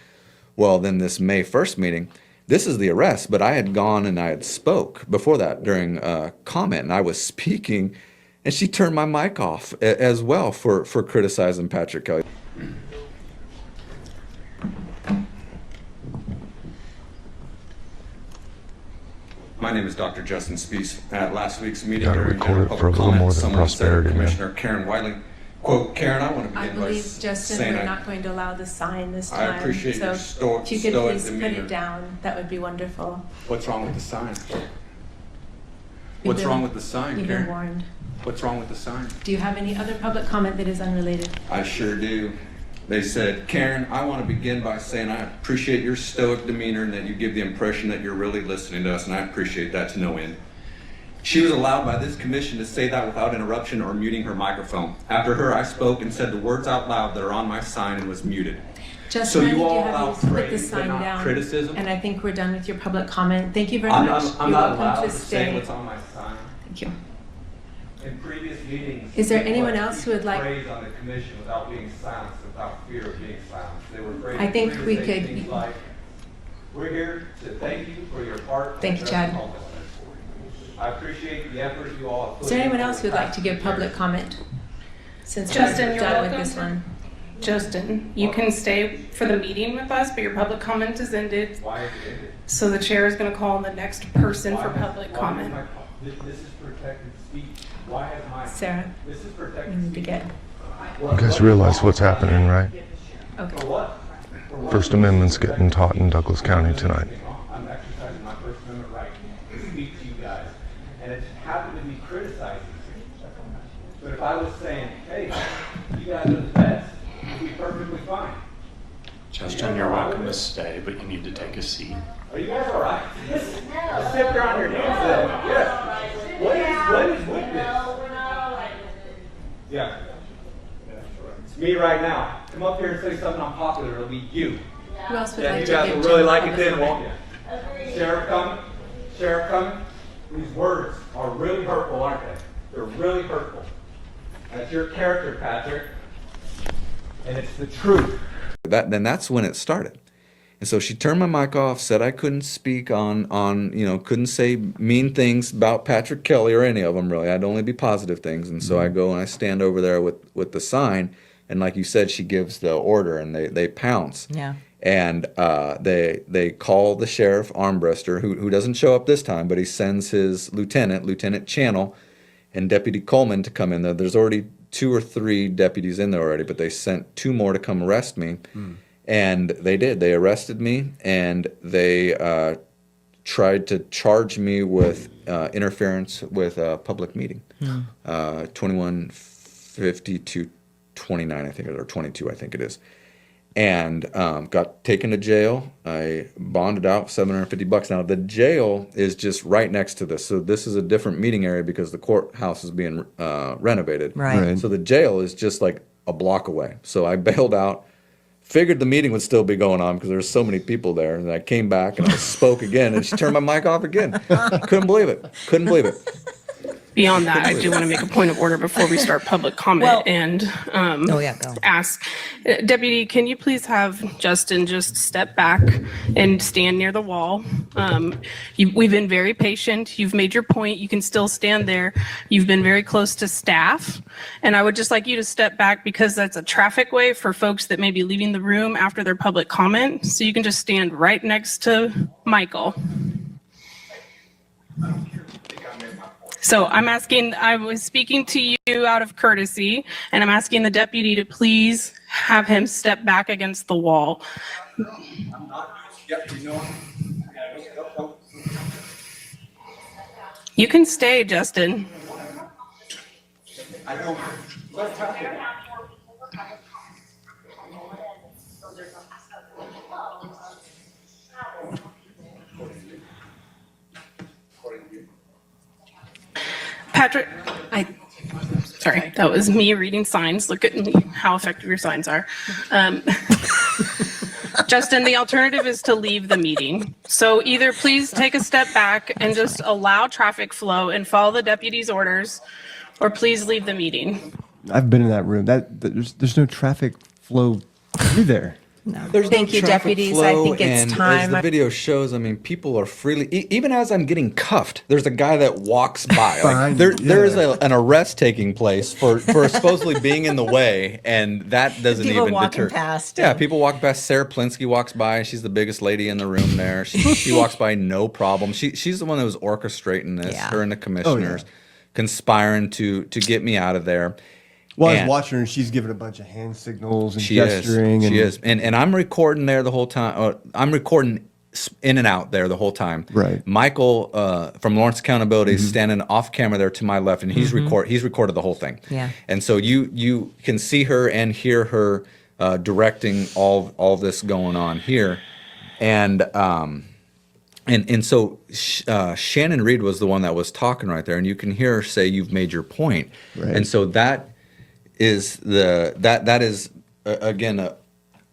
Well, then this May 1st meeting, this is the arrest, but I had gone and I had spoke before that during a comment, and I was speaking. And she turned my mic off as well for criticizing Patrick Kelly. My name is Dr. Justin Spees. At last week's meeting Gotta during record general it for a public little comment, more than someone said prosperity, man. Commissioner Karen Whiteley, quote, "Karen, I want to I begin by believe, Justin, saying we're not going to allow the sign this I time. appreciate so your if you could stoic please put demeanor. it down, that would be wonderful. What's wrong with the sign? You've What's been- wrong with the sign, You've Karen? been warned. What's wrong with the sign? Do you have any other public comment that is unrelated? I sure do. They said, "Karen, I want to begin by saying I appreciate your stoic demeanor and that you give the impression that you're really listening to us, and I appreciate that to no end." She was allowed by this commission to say that without interruption or muting her microphone. After her, I spoke and said the words out loud that are on my sign and was muted. Justin, So I you need to all have allow you put the praise but sign not down. criticism? And I think we're done with your public comment. Thank you very I'm much. not You're allowed welcome to to say stay. what's on my sign. Thank you. In previous meetings. Is there people anyone have else who would like- Praise on the commission without being silenced, without fear of being silenced. They were afraid. I think afraid to we say could- things like, "We're here to thank you for your part." in Thank you, addressing Chad. homelessness. I appreciate the effort you all have put Is there in anyone over else the who would like past to give few public years. comment? Since Justin, we're you're done with welcome. this one. Justin, you can stay for the meeting with us, but your public comment is ended. Why is it ended? So the chair is going to call on the next person for public Why comment. This is protected speech. Why has my? Sarah, This is we protected need to get. You guys realize what's happening, right? Okay. For what? First Amendment's getting taught in Douglas County tonight. I'm exercising my First Amendment right to speak to you guys, and it happened to be criticizing you. But if I was saying, "Hey, you guys are the best," it'd be perfectly fine. Justin, you're welcome to stay, but you need to take a seat. Are you guys all right? Just sit there on your hands then. Yes. What is with this? Yeah. It's me right now. Come up here and say something unpopular. It'll be you. Who else would Yeah, like you to guys give will really general like it public then, comment? won't you? Sheriff coming. These words are really hurtful, aren't they? They're really hurtful. That's your character, Patrick. And it's the truth. Then that's when it started. And so she turned my mic off, said I couldn't speak on couldn't say mean things about Patrick Kelly or any of them really. I'd only be positive things. And so I go and I stand over there with the sign, and like you said, she gives the order and they pounce. Yeah. And they call the sheriff Armbruster, who doesn't show up this time, but he sends his Lieutenant Channel, and Deputy Coleman to come in there. There's already 2 or 3 deputies in there already, but they sent 2 more to come arrest me. And they did. They arrested me, and they tried to charge me with interference with a public meeting. 215229, I think, or 22, I think it is. And got taken to jail. I bonded out $750. Now the jail is just right next to this, so this is a different meeting area because the courthouse is being renovated. Right. So the jail is just like a block away. So I bailed out. Figured the meeting would still be going on because there's so many people there. And I came back and I spoke again, and she turned my mic off again. Couldn't believe it. Couldn't believe it. Beyond that, I do want to make a point of order before we start public comment and Oh, yeah, go. ask, Deputy, can you please have Justin just step back and stand near the wall? We've been very patient. You've made your point. You can still stand there. You've been very close to staff. And I would just like you to step back because that's a traffic way for folks that may be leaving the room after their public comment. So you can just stand right next to Michael. So I was speaking to you out of courtesy, and I'm asking the deputy to please have him step back against the wall. You can stay, Justin. Patrick, sorry, that was me reading signs. Look at me, how effective your signs are. Justin, the alternative is to leave the meeting. So either please take a step back and just allow traffic flow and follow the deputy's orders, or please leave the meeting. I've been in that room. There's no traffic flow through there. There's Thank no you, traffic deputies. I flow, think it's and time. As the video shows, I mean, people are freely, even as I'm getting cuffed, there's a guy that walks by. Like, there is an arrest taking place for supposedly being in the way, and that doesn't People even walking deter. past. Yeah, people walk past. Sarah Plinsky walks by. She's the biggest lady in the room there. She walks by, no problem. She's the one that was orchestrating this. Yeah. Her and the commissioners conspiring to get me out of there. Well, I was And- watching her, and she's giving a bunch of hand signals and she gesturing. She is. And I'm recording there the whole time. I'm recording in and out there the whole time. Right. Michael from Lawrence Accountability is standing off camera there to my left, and he's recorded the whole thing. Yeah. And so you can see her and hear her directing all this going on here, and so Shannon Reed was the one that was talking right there, and you can hear her say, "You've made your point." Right. And so that is again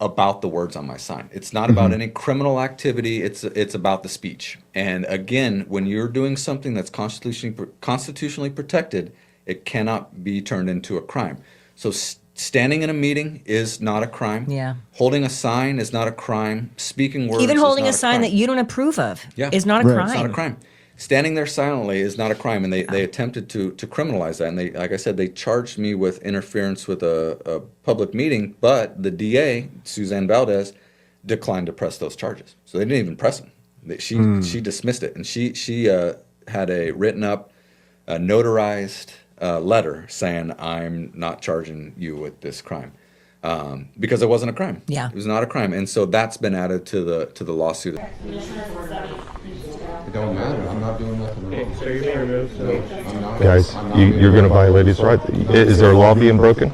about the words on my sign. It's not about any criminal activity. It's about the speech. And again, when you're doing something that's constitutionally protected, it cannot be turned into a crime. So standing in a meeting is not a crime. Yeah. Holding a sign is not a crime. Speaking words Even is holding not a sign crime. that you don't approve of Yeah. is not a crime. It's not a crime. Standing there silently is not a crime, and they attempted to criminalize that. And they, like I said, they charged me with interference with a public meeting, but the DA, Suzanne Valdez, declined to press those charges. So they didn't even press them. She dismissed it, and she had a written up, notarized letter saying, "I'm not charging you with this crime." Because it wasn't a crime. Yeah. It was not a crime, and so that's been added to the lawsuit. It don't matter. I'm not doing nothing wrong. So you're being removed, so. Guys, you're going to violate his right. Is there a law being broken?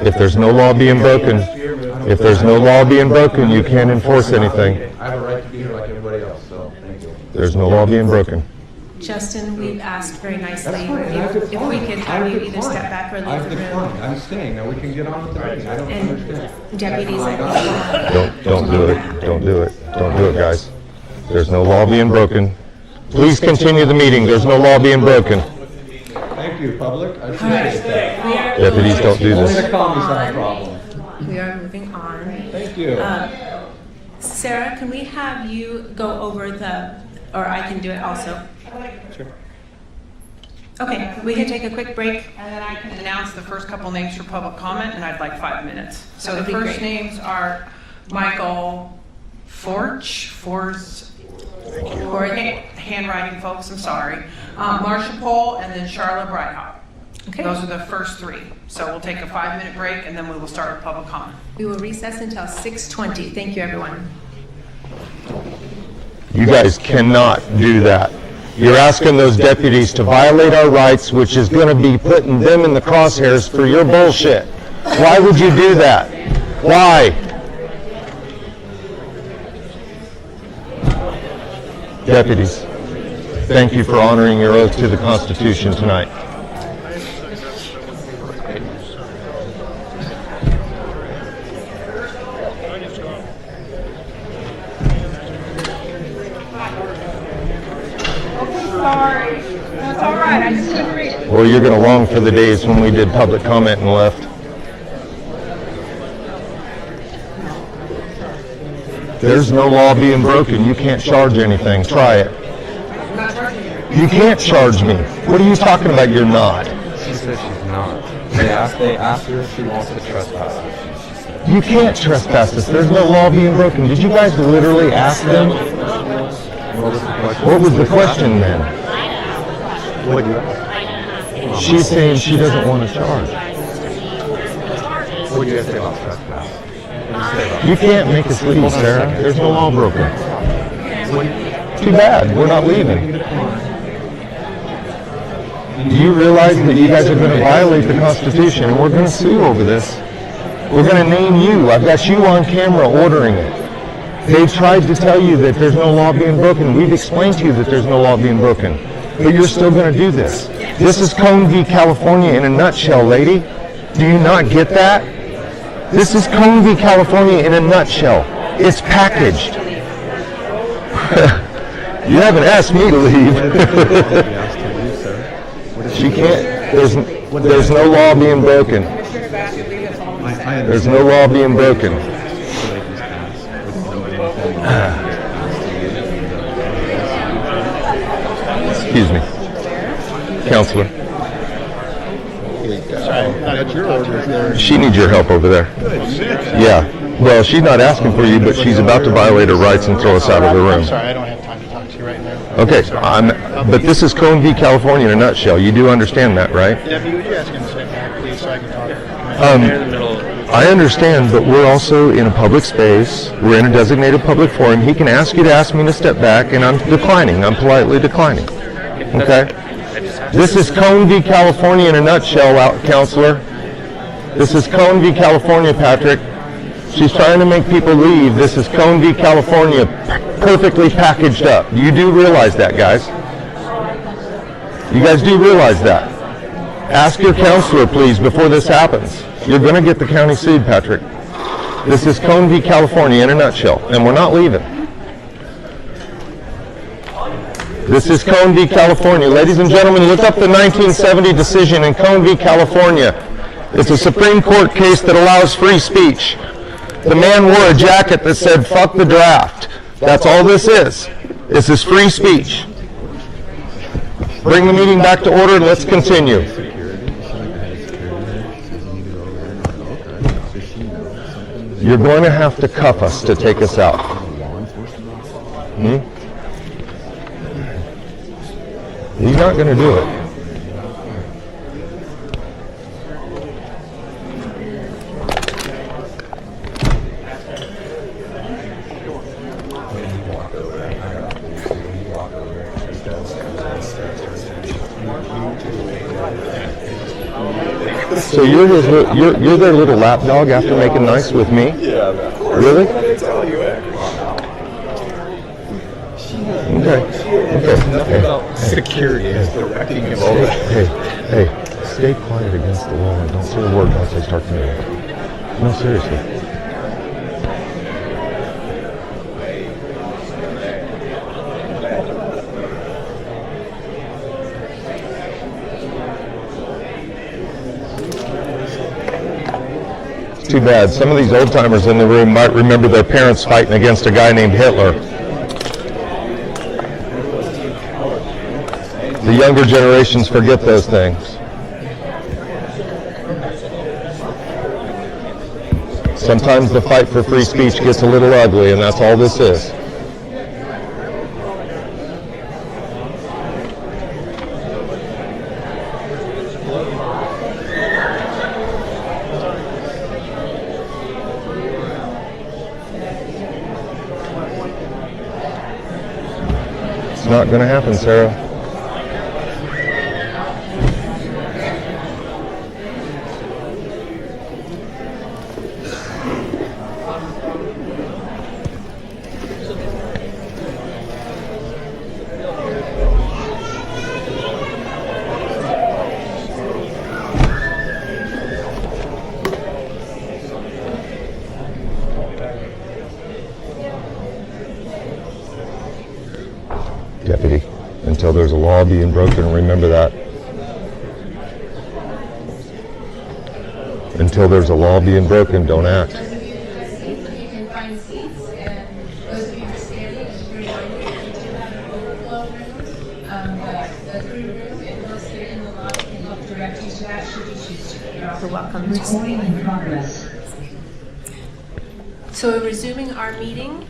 If there's no law being broken, you can't enforce anything. I have a right to be here like everybody else, so thank you. There's no law being broken. Justin, we've asked very nicely That's fine. if we could have you either step back or leave I've the room. declined. I'm staying. Now we can get on with the meeting. I don't understand. Deputies, Don't do it. Don't do it. Don't do it, guys. There's no law being broken. Please continue the meeting. There's no law being broken. Thank you, public. I appreciate that. Deputies, don't do Only this. the commies have a problem. We are moving on. Thank you. Sarah, can we have you go over or I can do it also? Sure. Okay, we can take a quick break. And then I can announce the first couple names for public comment, and I'd like 5 minutes. So That the would be first great. names are Michael Forge, handwriting folks, I'm sorry, Marsha Pohl, and then Charlotte Breithaupt. Okay. Those are the first 3. So we'll take a 5-minute break, and then we will start with public comment. We will recess until 6:20. Thank you, everyone. You guys cannot do that. You're asking those deputies to violate our rights, which is going to be putting them in the crosshairs for your bullshit. Why would you do that? Why? Deputies, thank you for honoring your oath to the Constitution tonight. Sorry. No, it's all right. I just couldn't read it. Well, you're going to long for the days when we did public comment and left. There's no law being broken. You can't charge anything. Try it. You can't charge me. What are you talking about? You're not. She said she's not. They asked her if she wants to trespass. You can't trespass us. There's no law being broken. Did you guys literally ask them? What was the question then? What do you ask? She's saying she doesn't want to charge. What do you guys say about trespass? You can't make us leave, Sarah. There's no law broken. Too bad. We're not leaving. Do you realize that you guys are going to violate the Constitution and we're going to sue over this? We're going to name you. I've got you on camera ordering it. They've tried to tell you that there's no law being broken. We've explained to you that there's no law being broken. But you're still going to do this. This is Cone v. California in a nutshell, lady. Do you not get that? This is Cone v. California in a nutshell. It's packaged. You haven't asked me to leave. She can't. There's no law being broken. There's no law being broken. Excuse me, Counselor. She needs your help over there. Yeah. Well, she's not asking for you, but she's about to violate her rights and throw us out of the room. Sorry, I don't have time to talk to you right now. Okay, but this is Cone v. California in a nutshell. You do understand that, right? Deputy, would you ask him to step back, please, so I can talk? I understand, but we're also in a public space. We're in a designated public forum. He can ask you to ask me to step back, and I'm declining. I'm politely declining. Okay? This is Cone v. California in a nutshell, Counselor. This is Cone v. California, Patrick. She's trying to make people leave. This is Cone v. California, perfectly packaged up. You do realize that, guys? You guys do realize that? Ask your counselor, please, before this happens. You're going to get the county sued, Patrick. This is Cone v. California in a nutshell, and we're not leaving. This is Cone v. California. Ladies and gentlemen, look up the 1970 decision in Cone v. California. It's a Supreme Court case that allows free speech. The man wore a jacket that said, "Fuck the draft." That's all this is. This is free speech. Bring the meeting back to order and let's continue. You're going to have to cuff us to take us out. He's not going to do it. So you're their little lapdog after making nice with me? Yeah, of course. Really? That's all you act. Okay. Security is directing him over. Hey, stay quiet against the wall and don't say a word once I start to move. No, seriously. It's too bad. Some of these old timers in the room might remember their parents fighting against a guy named Hitler. The younger generations forget those things. Sometimes the fight for free speech gets a little ugly, and that's all this is. not going to happen, Sarah. Deputy, until there's a law being broken, remember that. Until there's a law being broken, don't act. You can find seats, and those of you who are standing, just remind you that we do have an overflow room. The crew room, it will sit in the lobby and help direct you to that should you choose to. You're also welcome. Recording in progress. So we're resuming our meeting.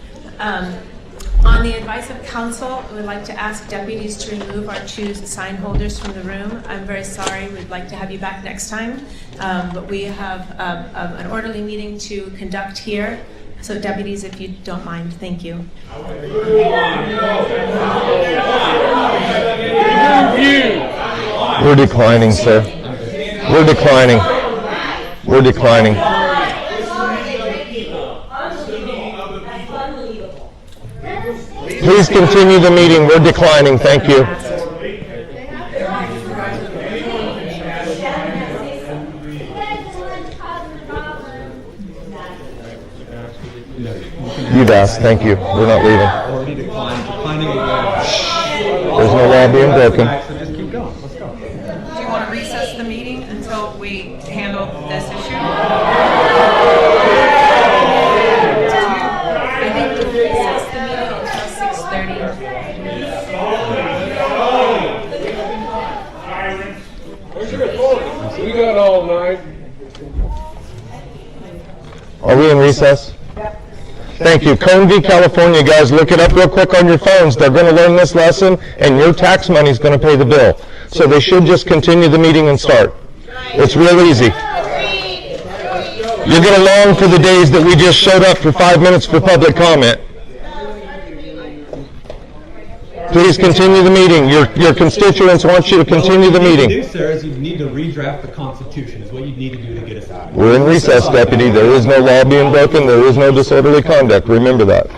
On the advice of council, we would like to ask deputies to remove our choose sign holders from the room. I'm very sorry, we'd like to have you back next time, but we have an orderly meeting to conduct here. So deputies, if you don't mind, thank you. We're declining, sir. We're declining. We're declining. Please continue the meeting. We're declining. Thank you. You've asked. Thank you. We're not leaving. Already declining again. There's no law being broken. So just keep going. Let's go. Do you want to recess the meeting until we handle this issue? I think we'll recess the meeting until 6:30. We got all night. Are we in recess? Thank you. Cone V, California, guys, look it up real quick on your phones. They're going to learn this lesson, and your tax money is going to pay the bill. So they should just continue the meeting and start. It's real easy. You're going to long for the days that we just showed up for 5 minutes for public comment. Please continue the meeting. Your constituents want you to continue the meeting. What you need to do, sir, is you need to redraft the Constitution, is what you need to do to get us out of here. We're in recess, deputy. There is no law being broken. There is no disorderly conduct. Remember that.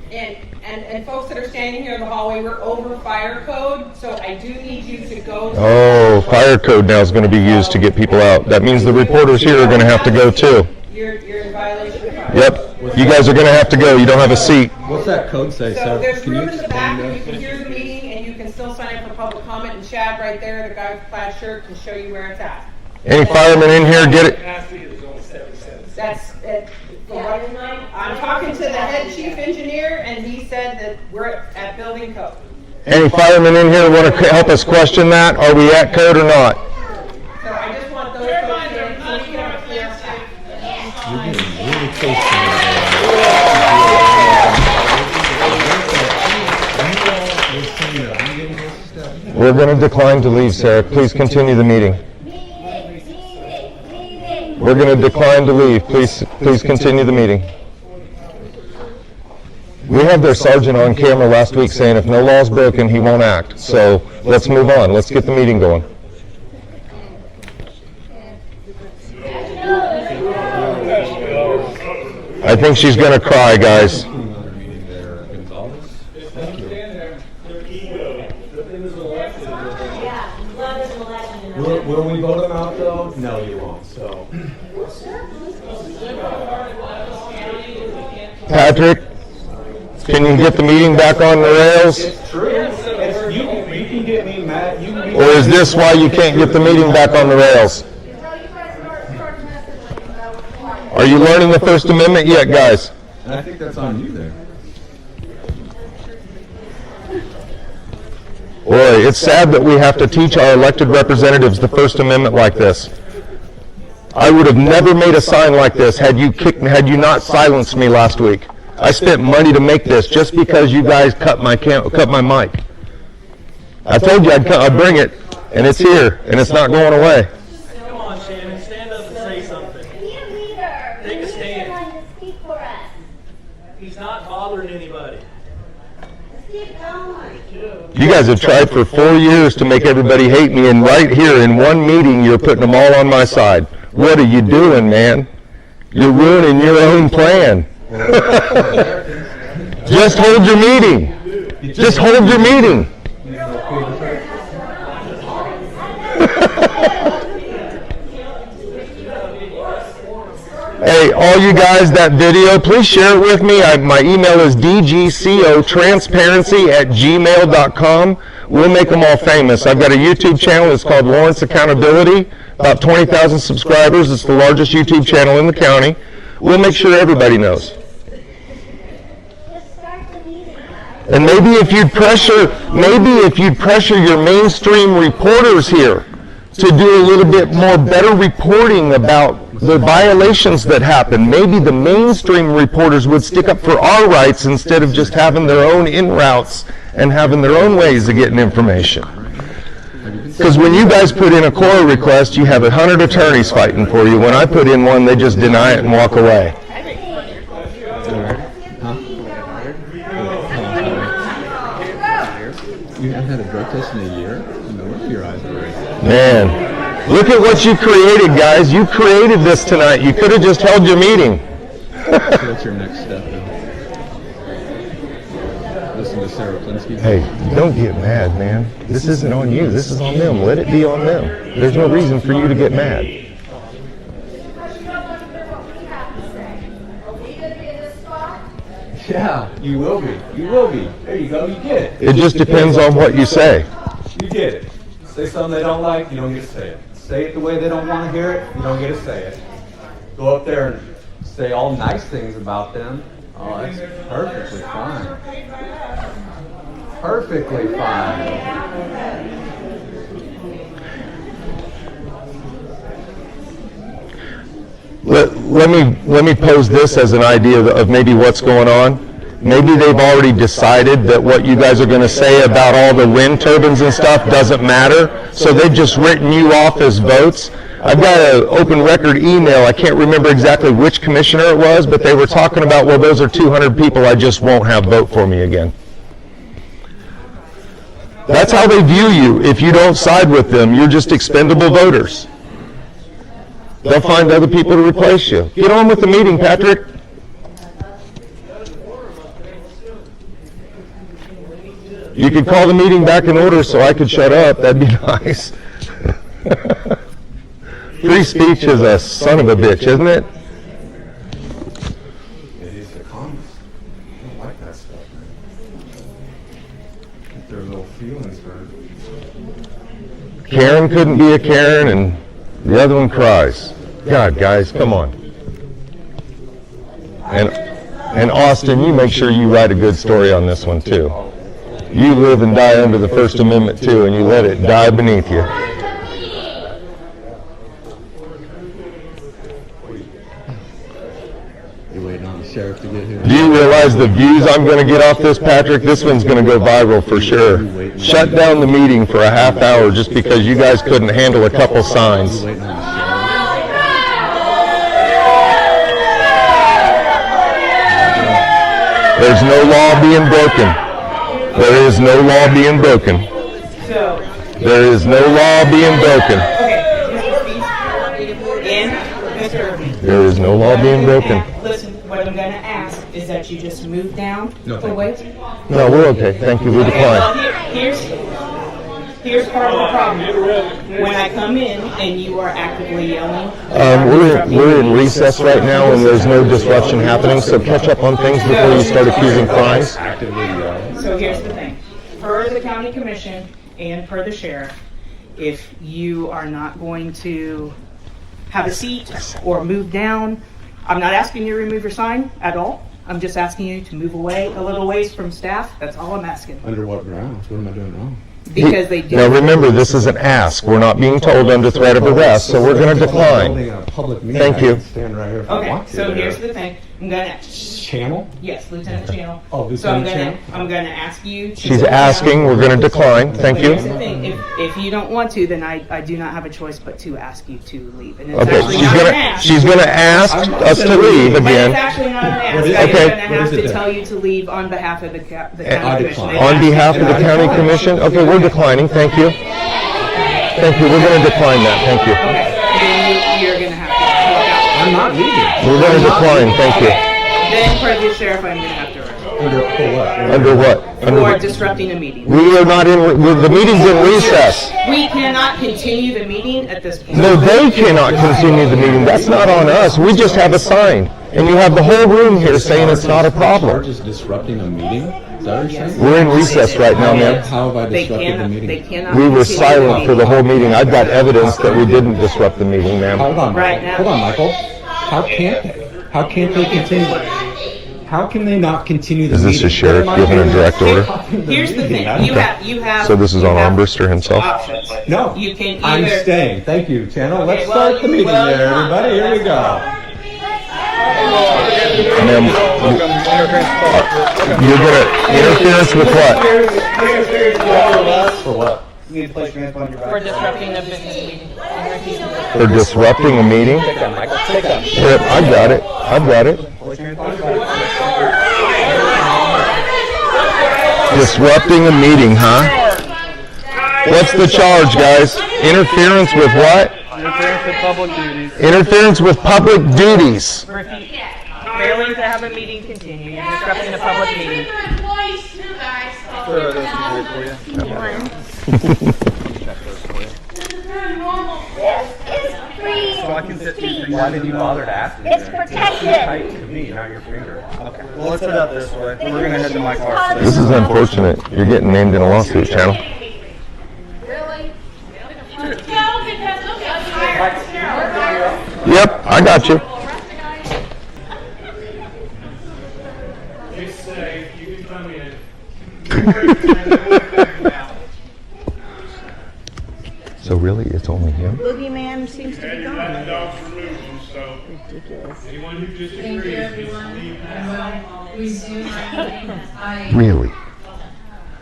And folks that are standing here in the hallway, we're over fire code, so I do need you to go. Oh, fire code now is going to be used to get people out. That means the reporters here are going to have to go too. You're in violation of fire. Yep. You guys are going to have to go. You don't have a seat. What's that code say, So sir? there's Can you room in the back, and you explain can hear the meeting, and you can still sign up for public comment, and Chad right there, the guy with the plaid shirt, can show you where it's at. Any firemen in here get it? That's it. I'm talking to the head chief engineer, and he said that we're at building code. Any firemen in here want to help us question that? Are we at code or not? So I just want those folks here, so we can have a clear sight. You're getting really close to that. We're going to decline to leave, Sarah. Please continue the meeting. We're going to decline to leave. Please continue the meeting. We have their sergeant on camera last week saying if no law is broken, he won't act. So let's move on. Let's get the meeting going. I think she's going to cry, guys. Will we vote them out though? No, you won't, so. Patrick, can you get the meeting back on the rails? It's true. You can get me mad. You can be Or is this why you can't get the meeting back on the rails? Are you learning the First Amendment yet, guys? And I think that's on you there. Boy, it's sad that we have to teach our elected representatives the First Amendment like this. I would have never made a sign like this had you not silenced me last week. I spent money to make this just because you guys cut my mic. I told you I'd bring it, and it's here, and it's not going away. Come on, Shannon, stand up and say something. Take a stand. He's not bothering anybody. You guys have tried for 4 years to make everybody hate me, and right here in one meeting, you're putting them all on my side. What are you doing, man? You're ruining your own plan. Just hold your meeting. Just hold your meeting. Hey, all you guys, that video, please share it with me. My email is dgcotransparency@gmail.com. We'll make them all famous. I've got a YouTube channel. It's called Lawrence Accountability. About 20,000 subscribers. It's the largest YouTube channel in the county. We'll make sure everybody knows. And maybe if you'd pressure your mainstream reporters here to do a little bit more better reporting about the violations that happen, maybe the mainstream reporters would stick up for our rights instead of just having their own in routes and having their own ways of getting information. Because when you guys put in a CORA request, you have 100 attorneys fighting for you. When I put in one, they just deny it and walk away. You haven't had a drug test in a year? No wonder your eyes are red. Man, look at what you created, guys. You created this tonight. You could have just held your meeting. So what's your next step? Listen to Sarah Plinsky. Hey, don't get mad, man. This isn't on you. This is on them. Let it be on them. There's no reason for you to get mad. Yeah, you will be. You will be. There you go. You get it. It just depends on what you say. You get it. Say something they don't like, you don't get to say it. Say it the way they don't want to hear it, you don't get to say it. Go up there and say all nice things about them. Oh, that's perfectly fine. Perfectly fine. Let me pose this as an idea of maybe what's going on. Maybe they've already decided that what you guys are going to say about all the wind turbines and stuff doesn't matter, so they've just written you off as votes. I've got an open record email. I can't remember exactly which commissioner it was, but they were talking about, well, those are 200 people I just won't have vote for me again. That's how they view you. If you don't side with them, you're just expendable voters. They'll find other people to replace you. Get on with the meeting, Patrick. You could call the meeting back in order so I could shut up. That'd be nice. Free speech is a son of a bitch, isn't it? It is the comments. I don't like that stuff, man. Get their little feelings hurt. Karen couldn't be a Karen, and the other one cries. God, guys, come on. And Austin, you make sure you write a good story on this one, too. You live and die under the First Amendment, too, and you let it die beneath you. You're waiting on the sheriff to get here? Do you realize the views I'm going to get off this, Patrick? This one's going to go viral for sure. Shut down the meeting for a half hour just because you guys couldn't handle a couple signs. There's no law being broken. There is no law being broken. There is no law being broken. There is no law being broken. Listen, what I'm gonna ask is that you just move down. No, Oh, wait. No, we're okay. Thank you. We decline. Here's part of the problem. When I come in and you are actively yelling. We're in recess right now and there's no disruption happening, so catch up on things before you start accusing crimes. So here's the thing. Per the county commission and per the sheriff, if you are not going to have a seat or move down, I'm not asking you to remove your sign at all. I'm just asking you to move away a little ways from staff. That's all I'm asking. Under what grounds? What am I doing wrong? Because they do. Now remember, this is an ask. We're not being told under threat of arrest, so we're going to decline. Thank you. Okay, so here's the thing. I'm gonna. Channel? Yes, Lieutenant Channel. Oh, So I'm Lieutenant gonna, I'm gonna ask you. To She's sit down. asking, we're going to decline. Thank But you. here's the thing, if you don't want to, then I do not have a choice but to ask you to leave. And it's Okay, actually not an ask. she's gonna ask us to leave But again. it's actually not an ask. What is- I'm okay. gonna have to tell you to leave on behalf of the county commission. On behalf of the county commission? Okay, we're declining. Thank you. Thank you. We're going to decline that. Thank you. Then you're gonna have to walk out. I'm not leaving. We're going to decline. Thank you. Then for the sheriff, I'm gonna have to arrest you. Under what? Under For what? disrupting a meeting. We are not in, the meeting's in recess. We cannot continue the meeting at this point. No, they cannot continue the meeting. That's not on us. We just have a sign. And you have the whole room here saying it's not a problem. Just disrupting a meeting? Is that what you're saying? We're in recess right now, ma'am. How have I disrupted the meeting? They cannot We were continue silent for the whole meeting. meeting. I've got evidence that we didn't disrupt the meeting, ma'am. Hold on, Right now. hold on, Michael. How can't they? How can't they continue? How can they not continue the Is meeting? this a sheriff giving a direct order? Here's the thing, you have. So this is on Armbruster himself? Options. No, You can I'm either. staying. Thank you, Channel. Okay, Let's well, start the meeting well, there, you're not. everybody. Here we go. Ma'am, you're gonna, interference with what? For what? You need to place your hands on your back. For disrupting a business meeting. For disrupting a meeting? Take that, Michael. Take that. Yep, I got it. I've got it. Place your hands on your back. Disrupting a meeting, huh? What's the charge, guys? Interference with what? Interference with public duties. Interference with public duties. Failing to have a meeting continue, you're disrupting a public meeting. So I can sit through. Why did you bother to ask me? It's protected. Tight to me, not your finger. Okay. Well, let's put it out this way. We're gonna head to my car. This is unfortunate. You're getting named in a lawsuit, Channel. Yep, I got you. Just say, you can come in. So really, it's only him? Boogeyman seems to be And you're gone. letting dogs remove them, so. Ridiculous. Anyone who disagrees, Thank you, just everyone. leave And now. we'll resume our meeting. Really?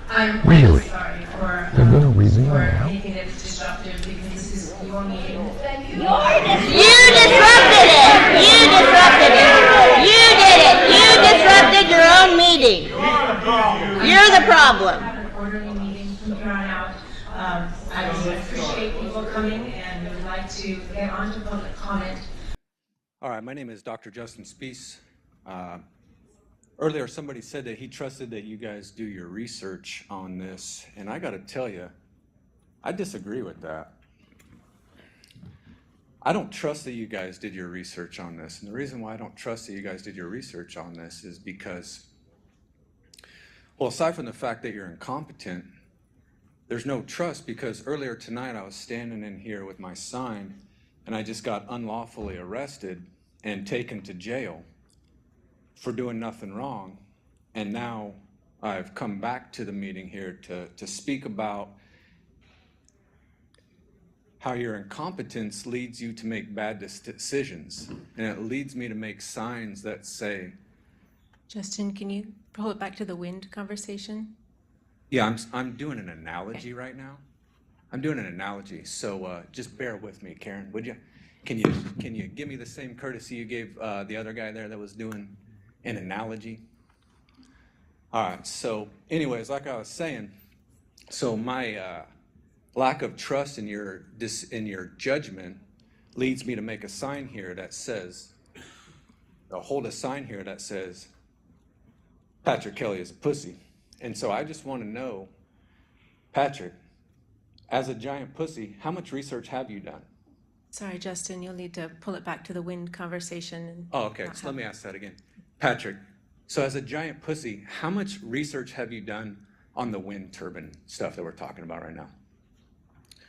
I'm Really? sorry for, They're gonna resume for now? making it disruptive because this is your meeting. You disrupted it! You disrupted it! You did it! You disrupted your own meeting! You're the problem! Orderly meeting from here on out. I really appreciate people coming and would like to get on to public comment. All right, my name is Dr. Justin Spees. Earlier, somebody said that he trusted that you guys do your research on this, and I got to tell you, I disagree with that. I don't trust that you guys did your research on this, and the reason why I don't trust that you guys did your research on this is because, well, aside from the fact that you're incompetent, there's no trust because earlier tonight I was standing in here with my sign, and I just got unlawfully arrested and taken to jail for doing nothing wrong. And now I've come back to the meeting here to speak about how your incompetence leads you to make bad decisions. And it leads me to make signs that say, Justin, can you pull it back to the wind conversation? yeah, I'm doing an analogy right now. I'm doing an analogy, so just bear with me, Karen, would you? Can you give me the same courtesy you gave the other guy there that was doing an analogy? All right, so anyways, like I was saying, so my lack of trust in your judgment leads me to make a sign here that says, or hold a sign here that says, Patrick Kelly is a pussy. And so I just want to know, Patrick, as a giant pussy, how much research have you done? Sorry, Justin, you'll need to pull it back to the wind conversation. And Oh, okay, so let me ask that again. Patrick, so as a giant pussy, how much research have you done on the wind turbine stuff that we're talking about right now?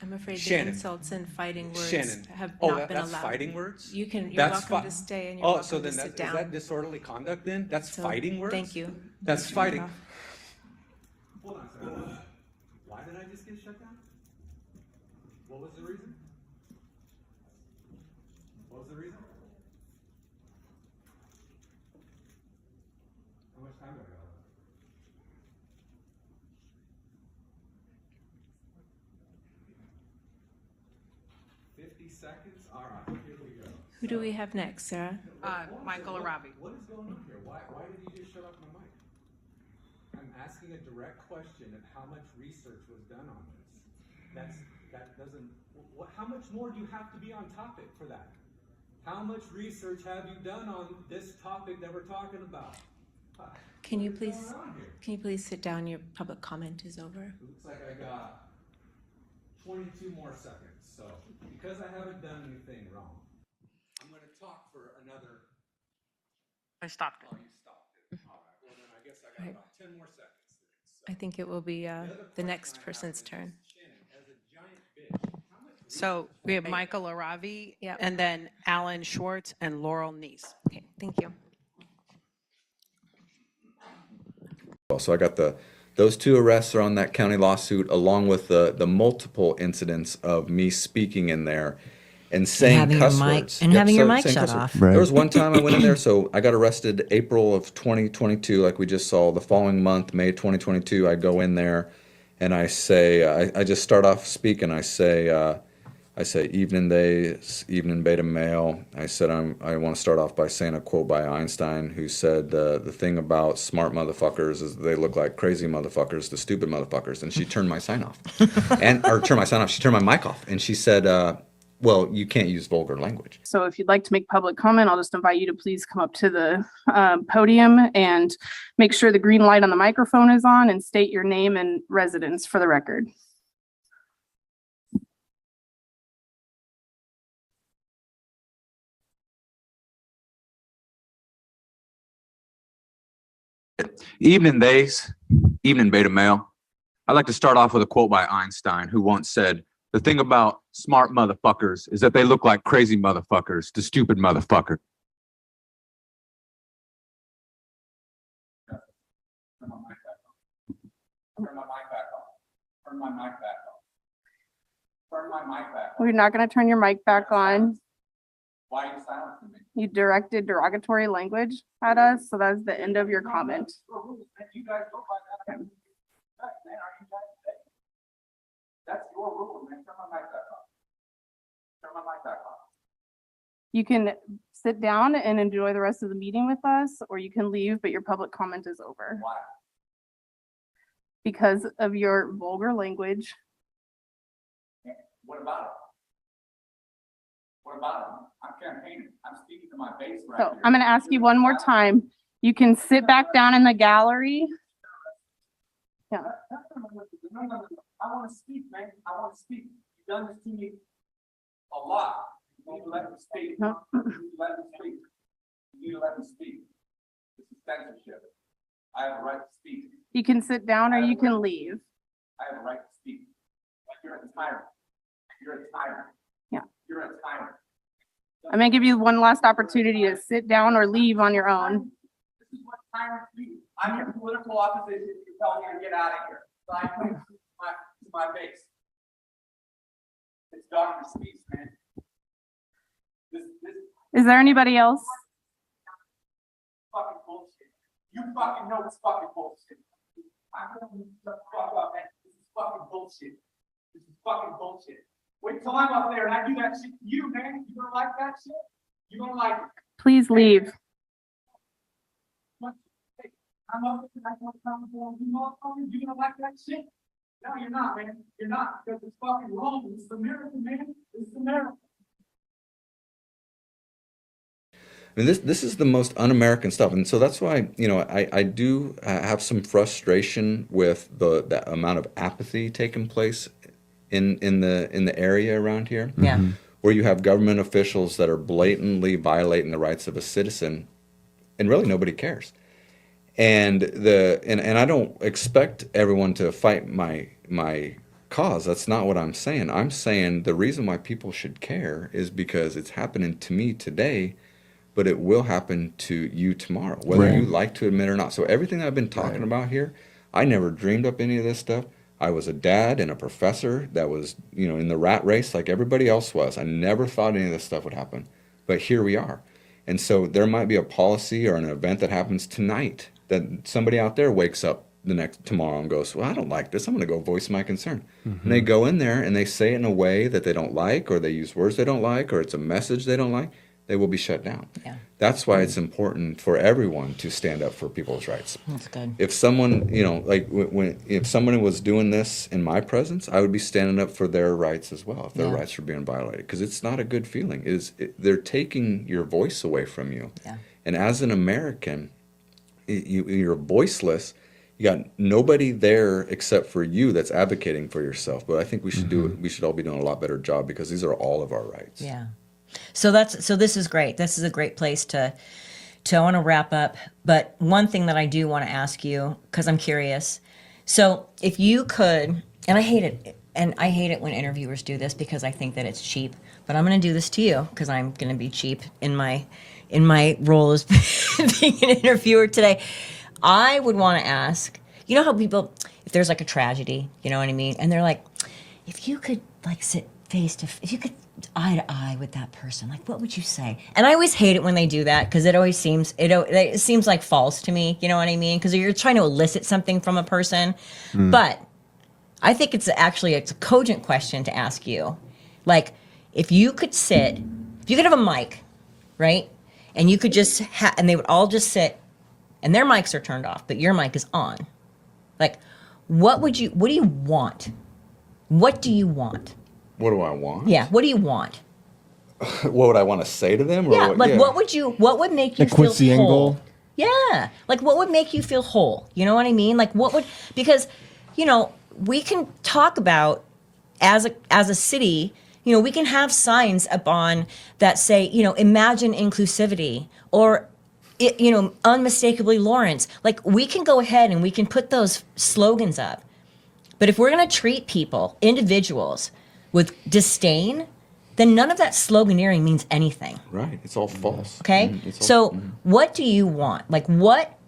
I'm afraid Shannon. the insults and fighting words Shannon. have Oh, not been that's allowed. fighting words? You're That's welcome to stay and you're Oh, welcome so to then sit is down. that disorderly conduct then? That's So, fighting words? Thank you. That's fighting. Off. Hold on a second. Why did I just get shut down? What was the reason? What was the reason? time do I got? 50 seconds? All right, here we go. Who do we have next, Sarah? Michael Arabi. What is going on here? Why did you just shut off my mic? I'm asking a direct question of how much research was done on this. That doesn't. How much more do you have to be on topic for that? How much research have you done on this topic that we're talking about? Can you please sit down? Your public comment is over. Looks like I got 22 more seconds. So because I haven't done anything wrong, I'm going to talk for another. I stopped it. Oh, you stopped it. All right. Well, then I guess I got about 10 more seconds. I think it will be the next person's turn. So we have Michael Aravi, Yep. and then Alan Schwartz and Laurel Neese. Okay, thank you. So I got those 2 arrests are on that county lawsuit, along with the multiple incidents of me speaking in there and saying having cuss your mic- words. and having your mic saying shut cuss words. off. There was one time I went in there, so I got arrested April of 2022, like we just saw. The following month, May 2022, I go in there and I say, I just start off speaking. I say, evening days, evening beta male. I said, I want to start off by saying a quote by Einstein, who said, the thing about smart motherfuckers is they look like crazy motherfuckers, the stupid motherfuckers. And she turned my sign off. She turned my mic off. And she said, well, you can't use vulgar language. So if you'd like to make public comment, I'll just invite you to please come up to the podium and make sure the green light on the microphone is on and state your name and residence for the record. Evening days, evening beta male. I'd like to start off with a quote by Einstein, who once said, the thing about smart motherfuckers is that they look like crazy motherfuckers to stupid motherfuckers. Turn my mic back on. Turn my mic back on. Turn my mic back on. Turn my mic back on. We're not going to turn your mic back on. Why are you silencing me? You directed derogatory language at us, so that's the end of your comment. You guys go by that. Man, are you guys sick? That's your rule, man. Turn my mic back on. Turn my mic back on. You can sit down and enjoy the rest of the meeting with us, or you can leave, but your public comment is over. Why? Because of your vulgar language. What about it? What about it? I'm campaigning. I'm speaking to my base right So here. I'm going to ask you one more time. You can sit back down in the gallery. Yeah. I want to speak, man. I want to speak. You've done this to me a lot. You need to let me speak. No. You need to let me speak. You need to let me speak. This is censorship. I have a right to speak. You can sit down or you can leave. I have a right to speak. Like you're a tyrant. You're a tyrant. Yeah. You're a tyrant. I'm going to give you one last opportunity to sit down or leave on your own. This is what tyrants do. I'm your political opposition. You tell me to get out of here. So I come to my base. It's Dr. Speaks, man. This Is there anybody else? fucking bullshit. You fucking know it's fucking bullshit. I don't know what the fuck up, man. This is fucking bullshit. This is fucking bullshit. Wait till I'm up there and I do that shit to you, man. You gonna like that shit? You gonna like it? Please leave. I'm up there and I want to come to you motherfuckers. You gonna like that shit? No, you're not, man. You're not, because it's fucking wrong. It's America, man. It's America. I mean, this is the most un-American stuff, and so that's why, you know, I do have some frustration with the amount of apathy taking place in the area around here. Yeah. Where you have government officials that are blatantly violating the rights of a citizen, and really nobody cares. And I don't expect everyone to fight my cause. That's not what I'm saying. I'm saying the reason why people should care is because it's happening to me today, but it will happen to you tomorrow, whether you like to admit it or not. So everything I've been talking about here, I never dreamed up any of this stuff. I was a dad and a professor that was, you know, in the rat race like everybody else was. I never thought any of this stuff would happen, but here we are. And so there might be a policy or an event that happens tonight then somebody out there wakes up tomorrow and goes, well, I don't like this. I'm going to go voice my concern. And they go in there and they say it in a way that they don't like, or they use words they don't like, or it's a message they don't like, they will be shut down. Yeah. That's why it's important for everyone to stand up for people's rights. That's good. If someone, like if someone was doing this in my presence, I would be standing up for their rights as well, if their rights were being violated, because it's not a good feeling. They're taking your voice away from you. Yeah. And as an American, you're voiceless. You got nobody there except for you that's advocating for yourself. But I think we should do it. We should all be doing a lot better job, because these are all of our rights. Yeah. So this is great. This is a great place to I want to wrap up. But one thing that I do want to ask you, because I'm curious. So if you could, and I hate it when interviewers do this because I think that it's cheap, but I'm going to do this to you because I'm going to be cheap in my role as being an interviewer today. I would want to ask, you know how people, if there's like a tragedy, you know what I mean? And they're like, if you could like sit if you could eye to eye with that person, like what would you say? And I always hate it when they do that, because it seems like false to me, you know what I mean? Because you're trying to elicit something from a person. But I think it's a cogent question to ask you. Like, if you could have a mic, right? And you could just and they would all just sit, and their mics are turned off, but your mic is on. Like, what do you want? What do you want? What do I want? Yeah, what do you want? What would I want to say to them? Or Yeah, what would make you Like, what's the feel end whole? goal? Yeah, like what would make you feel whole? You know what I mean? Like because, we can talk about as a city, we can have signs up on that say, imagine inclusivity, or unmistakably Lawrence. Like, we can go ahead and we can put those slogans up. But if we're going to treat people, individuals, with disdain, then none of that sloganeering means anything. Right. It's all false. Okay? What do you want? Like, what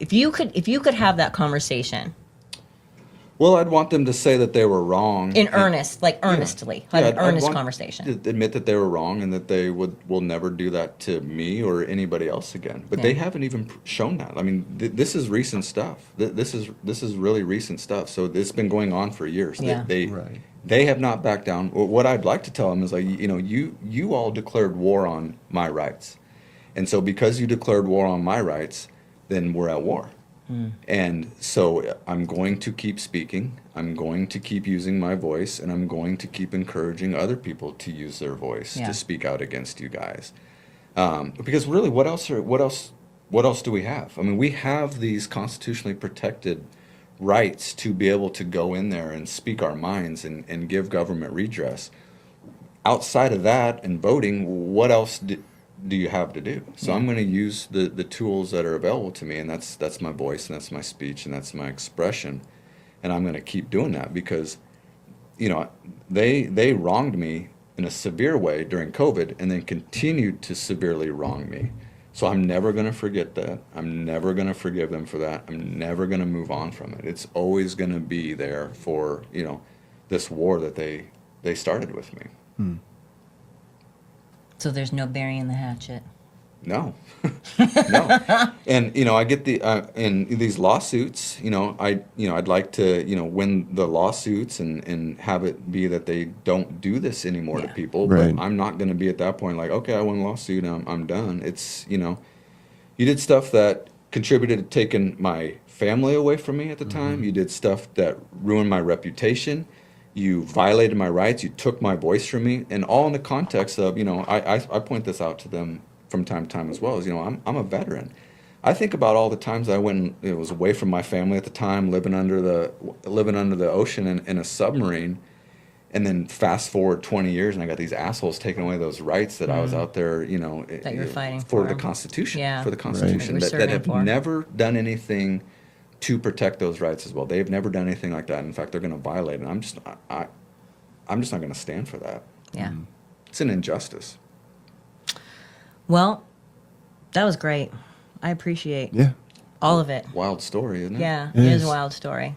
if you could have that conversation? Well, I'd want them to say that they were wrong. In earnest, like earnestly. Have an earnest conversation. To admit that they were wrong, and that they will never do that to me or anybody else again. But they haven't even shown that. I mean, this is recent stuff. This is really recent stuff. So it's been going on for years. Yeah. They have not backed down. What I'd like to tell them is, like, you all declared war on my rights. And so because you declared war on my rights, then we're at war. And so I'm going to keep speaking, I'm going to keep using my voice, and I'm going to keep encouraging other people to use their voice to speak out against you guys. Because really, what else do we have? I mean, we have these constitutionally protected rights to be able to go in there and speak our minds and give government redress. Outside of that and voting, what else do you have to do? So I'm going to use the tools that are available to me, and that's my voice, and that's my speech, and that's my expression, and I'm going to keep doing that because, they wronged me in a severe way during COVID, and then continued to severely wrong me. So I'm never going to forget that. I'm never going to forgive them for that. I'm never going to move on from it. It's always going to be there for this war that they started with me. So there's no burying the hatchet. No, no. And I get in these lawsuits. I'd like to win the lawsuits and have it be that they don't do this anymore to people. Right. But I'm not going to be at that point like, okay, I won a lawsuit, I'm done. It's you did stuff that contributed to taking my family away from me at the time. You did stuff that ruined my reputation. You violated my rights. You took my voice from me, and all in the context of I point this out to them from time to time as well. As I'm a veteran. I think about all the times I went was away from my family at the time, living under the ocean in a submarine, and then fast forward 20 years, and I got these assholes taking away those rights that I was out there, that you're fighting for the Constitution, for the Constitution, Right. that have never done anything to protect those rights as well. They've never done anything like that. In fact, they're going to violate it. I'm just not going to stand for that. Yeah. It's an injustice. Well, that was great. I appreciate Yeah. all of it. Wild story, isn't it? Yeah, It it is is. a wild story.